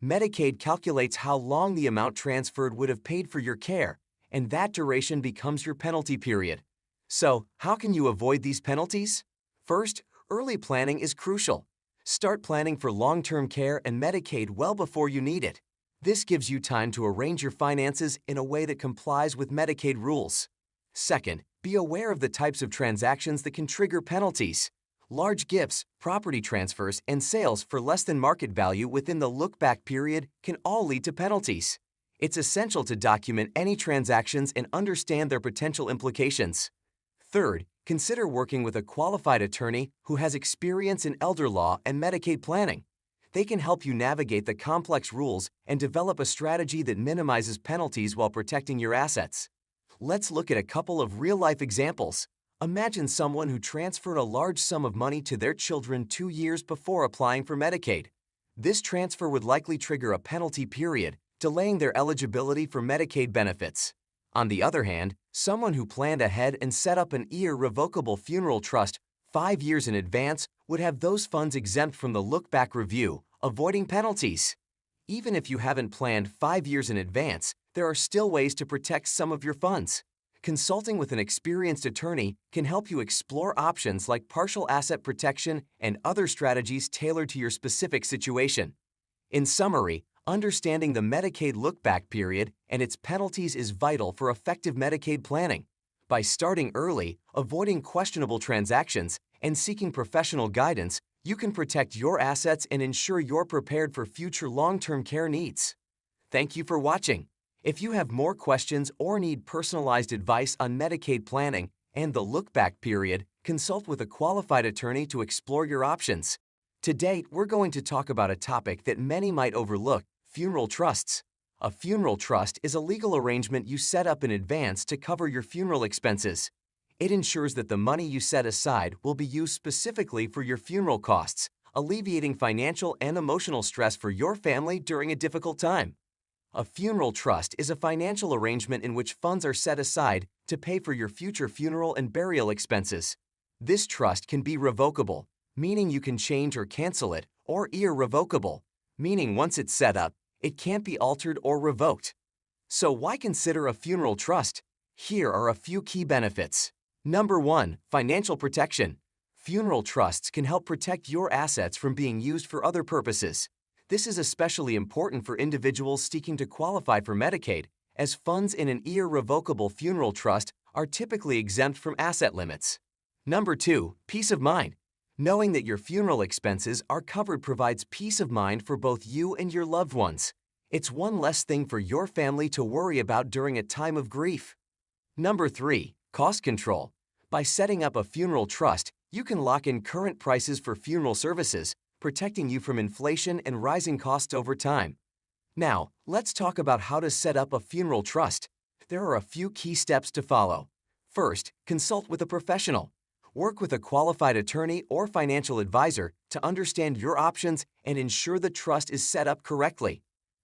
Medicaid calculates how long the amount transferred would have paid for your care, and that duration becomes your penalty period. So, how can you avoid these penalties? First, early planning is crucial. Start planning for long-term care and Medicaid well before you need it. This gives you time to arrange your finances in a way that complies with Medicaid rules. Second, be aware of the types of transactions that can trigger penalties. Large gifts, property transfers, and sales for less than market value within the look-back period can all lead to penalties. It's essential to document any transactions and understand their potential implications. Third, consider working with a qualified attorney who has experience in elder law and Medicaid planning. They can help you navigate the complex rules and develop a strategy that minimizes penalties while protecting your assets. Let's look at a couple of real-life examples. Imagine someone who transferred a large sum of money to their children 2 years before applying for Medicaid. This transfer would likely trigger a penalty period, delaying their eligibility for Medicaid benefits. On the other hand, someone who planned ahead and set up an irrevocable funeral trust 5 years in advance would have those funds exempt from the look-back review, avoiding penalties. Even if you haven't planned 5 years in advance, there are still ways to protect some of your funds. Consulting with an experienced attorney can help you explore options like partial asset protection and other strategies tailored to your specific situation. In summary, understanding the Medicaid look-back period and its penalties is vital for effective Medicaid planning. By starting early, avoiding questionable transactions, and seeking professional guidance, you can protect your assets and ensure you're prepared for future long-term care needs. Thank you for watching. If you have more questions or need personalized advice on Medicaid planning and the look-back period, consult with a qualified attorney to explore your options. To date, we're going to talk about a topic that many might overlook: funeral trusts. A funeral trust is a legal arrangement you set up in advance to cover your funeral expenses. It ensures that the money you set aside will be used specifically for your funeral costs, alleviating financial and emotional stress for your family during a difficult time. A funeral trust is a financial arrangement in which funds are set aside to pay for your future funeral and burial expenses. This trust can be revocable, meaning you can change or cancel it, or irrevocable, meaning once it's set up, it can't be altered or revoked. So why consider a funeral trust? Here are a few key benefits. Number 1, financial protection. Funeral trusts can help protect your assets from being used for other purposes. This is especially important for individuals seeking to qualify for Medicaid, as funds in an irrevocable funeral trust are typically exempt from asset limits. Number 2, peace of mind. Knowing that your funeral expenses are covered provides peace of mind for both you and your loved ones. It's one less thing for your family to worry about during a time of grief. Number 3, cost control. By setting up a funeral trust, you can lock in current prices for funeral services, protecting you from inflation and rising costs over time. Now, let's talk about how to set up a funeral trust. There are a few key steps to follow. First, consult with a professional. Work with a qualified attorney or financial advisor to understand your options and ensure the trust is set up correctly.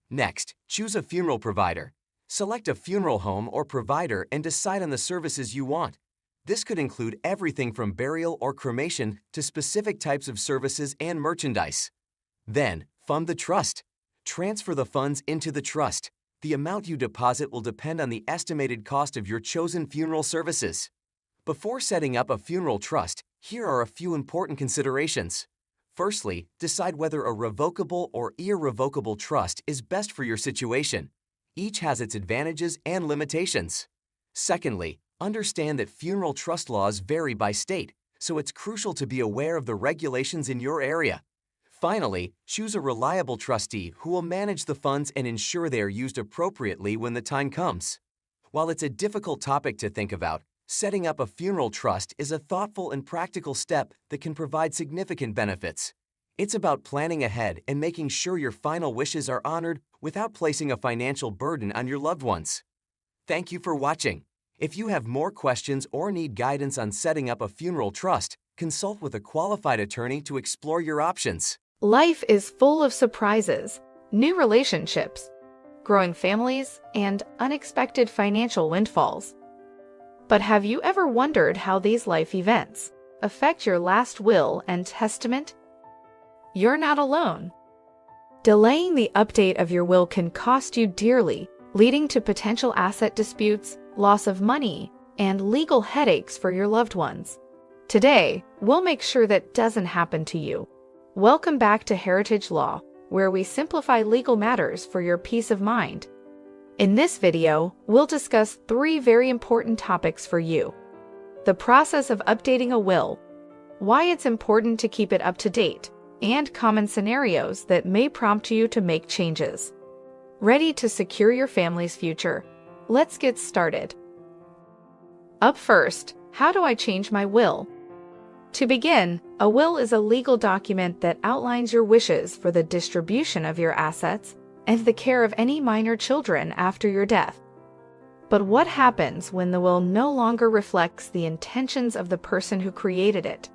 Next, choose a funeral provider. Select a funeral home or provider and decide on the services you want. This could include everything from burial or cremation to specific types of services and merchandise. Then, fund the trust. Transfer the funds into the trust. The amount you deposit will depend on the estimated cost of your chosen funeral services. Before setting up a funeral trust, here are a few important considerations. Firstly, decide whether a revocable or irrevocable trust is best for your situation. Each has its advantages and limitations. Secondly, understand that funeral trust laws vary by state, so it's crucial to be aware of the regulations in your area. Finally, choose a reliable trustee who will manage the funds and ensure they are used appropriately when the time comes. While it's a difficult topic to think about, setting up a funeral trust is a thoughtful and practical step that can provide significant benefits. It's about planning ahead and making sure your final wishes are honored without placing a financial burden on your loved ones. Thank you for watching. If you have more questions or need guidance on setting up a funeral trust, consult with a qualified attorney to explore your options. Life is full of surprises, new relationships, growing families, and unexpected financial windfalls. But have you ever wondered how these life events affect your last will and testament? You're not alone. Delaying the update of your will can cost you dearly, leading to potential asset disputes, loss of money, and legal headaches for your loved ones. Today, we'll make sure that doesn't happen to you. Welcome back to Heritage Law, where we simplify legal matters for your peace of mind. In this video, we'll discuss 3 very important topics for you. The process of updating a will, why it's important to keep it up to date, and common scenarios that may prompt you to make changes. Ready to secure your family's future? Let's get started. Up first, how do I change my will? To begin, a will is a legal document that outlines your wishes for the distribution of your assets and the care of any minor children after your death. But what happens when the will no longer reflects the intentions of the person who created it?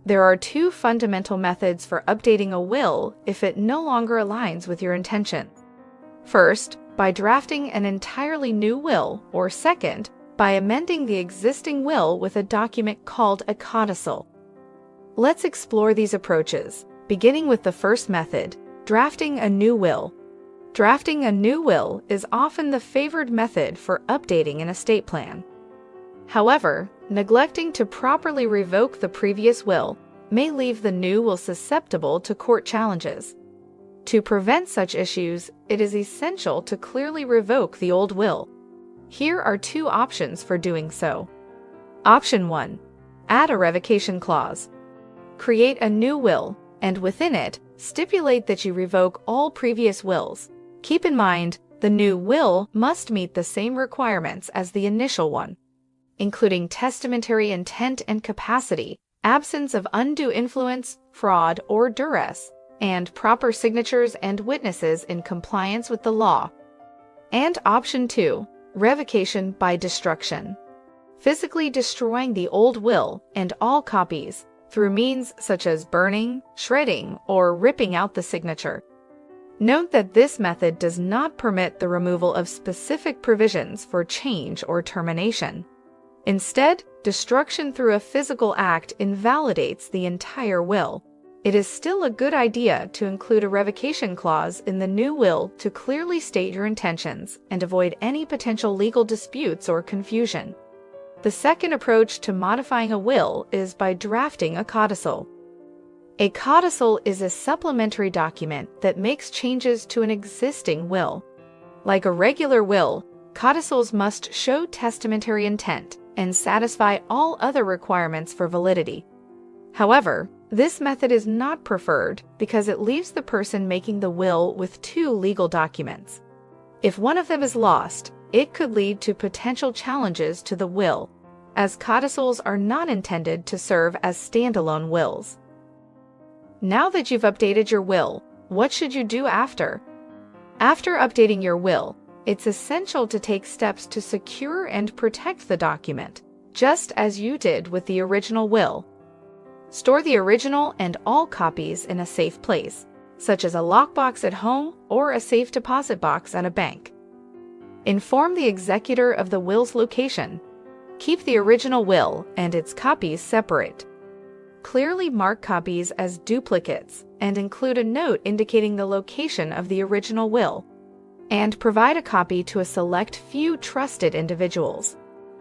There are 2 fundamental methods for updating a will if it no longer aligns with your intention. First, by drafting an entirely new will, or second, by amending the existing will with a document called a codicil. Let's explore these approaches, beginning with the first method, drafting a new will. Drafting a new will is often the favored method for updating an estate plan. However, neglecting to properly revoke the previous will may leave the new will susceptible to court challenges. To prevent such issues, it is essential to clearly revoke the old will. Here are 2 options for doing so. Option 1. Add a revocation clause. Create a new will, and within it, stipulate that you revoke all previous wills. Keep in mind, the new will must meet the same requirements as the initial one, including testamentary intent and capacity, absence of undue influence, fraud, or duress, and proper signatures and witnesses in compliance with the law. And option 2, revocation by destruction. Physically destroying the old will and all copies through means such as burning, shredding, or ripping out the signature. Note that this method does not permit the removal of specific provisions for change or termination. Instead, destruction through a physical act invalidates the entire will. It is still a good idea to include a revocation clause in the new will to clearly state your intentions and avoid any potential legal disputes or confusion. The second approach to modifying a will is by drafting a codicil. A codicil is a supplementary document that makes changes to an existing will. Like a regular will, codicils must show testamentary intent and satisfy all other requirements for validity. However, this method is not preferred because it leaves the person making the will with 2 legal documents. If one of them is lost, it could lead to potential challenges to the will, as codicils are not intended to serve as standalone wills. Now that you've updated your will, what should you do after? After updating your will, it's essential to take steps to secure and protect the document, just as you did with the original will. Store the original and all copies in a safe place, such as a lockbox at home or a safe deposit box at a bank. Inform the executor of the will's location. Keep the original will and its copies separate. Clearly mark copies as duplicates and include a note indicating the location of the original will, and provide a copy to a select few trusted individuals.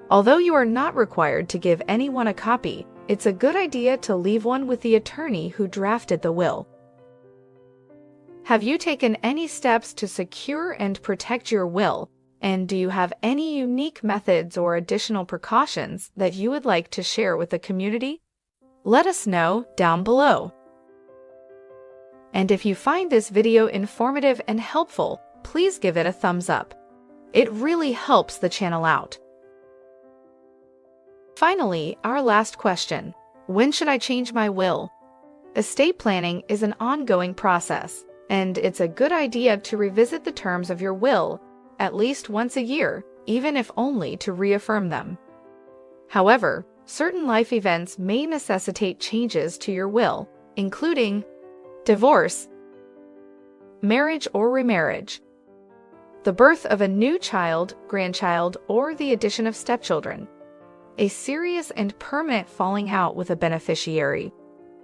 Although you are not required to give anyone a copy, it's a good idea to leave one with the attorney who drafted the will. Have you taken any steps to secure and protect your will, and do you have any unique methods or additional precautions that you would like to share with the community? Let us know down below. And if you find this video informative and helpful, please give it a thumbs up. It really helps the channel out. Finally, our last question. When should I change my will? Estate planning is an ongoing process, and it's a good idea to revisit the terms of your will at least once a year, even if only to reaffirm them. However, certain life events may necessitate changes to your will, including divorce, marriage or remarriage, the birth of a new child, grandchild, or the addition of stepchildren, a serious and permanent falling out with a beneficiary,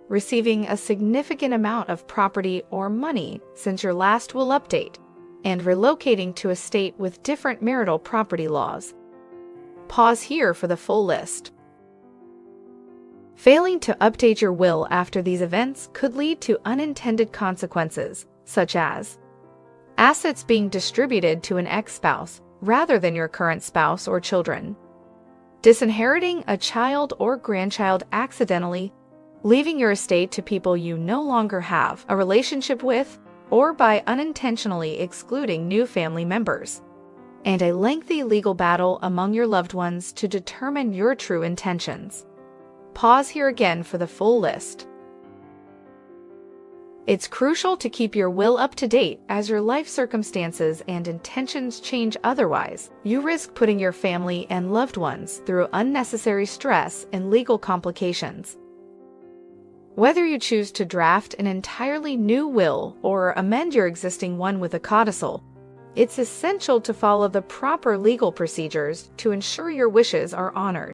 receiving a significant amount of property or money since your last will update, and relocating to a state with different marital property laws. Pause here for the full list. Failing to update your will after these events could lead to unintended consequences, such as assets being distributed to an ex-spouse rather than your current spouse or children, disinheriting a child or grandchild accidentally, leaving your estate to people you no longer have a relationship with, or by unintentionally excluding new family members, and a lengthy legal battle among your loved ones to determine your true intentions. Pause here again for the full list. It's crucial to keep your will up to date as your life circumstances and intentions change. Otherwise, you risk putting your family and loved ones through unnecessary stress and legal complications. Whether you choose to draft an entirely new will or amend your existing one with a codicil, it's essential to follow the proper legal procedures to ensure your wishes are honored.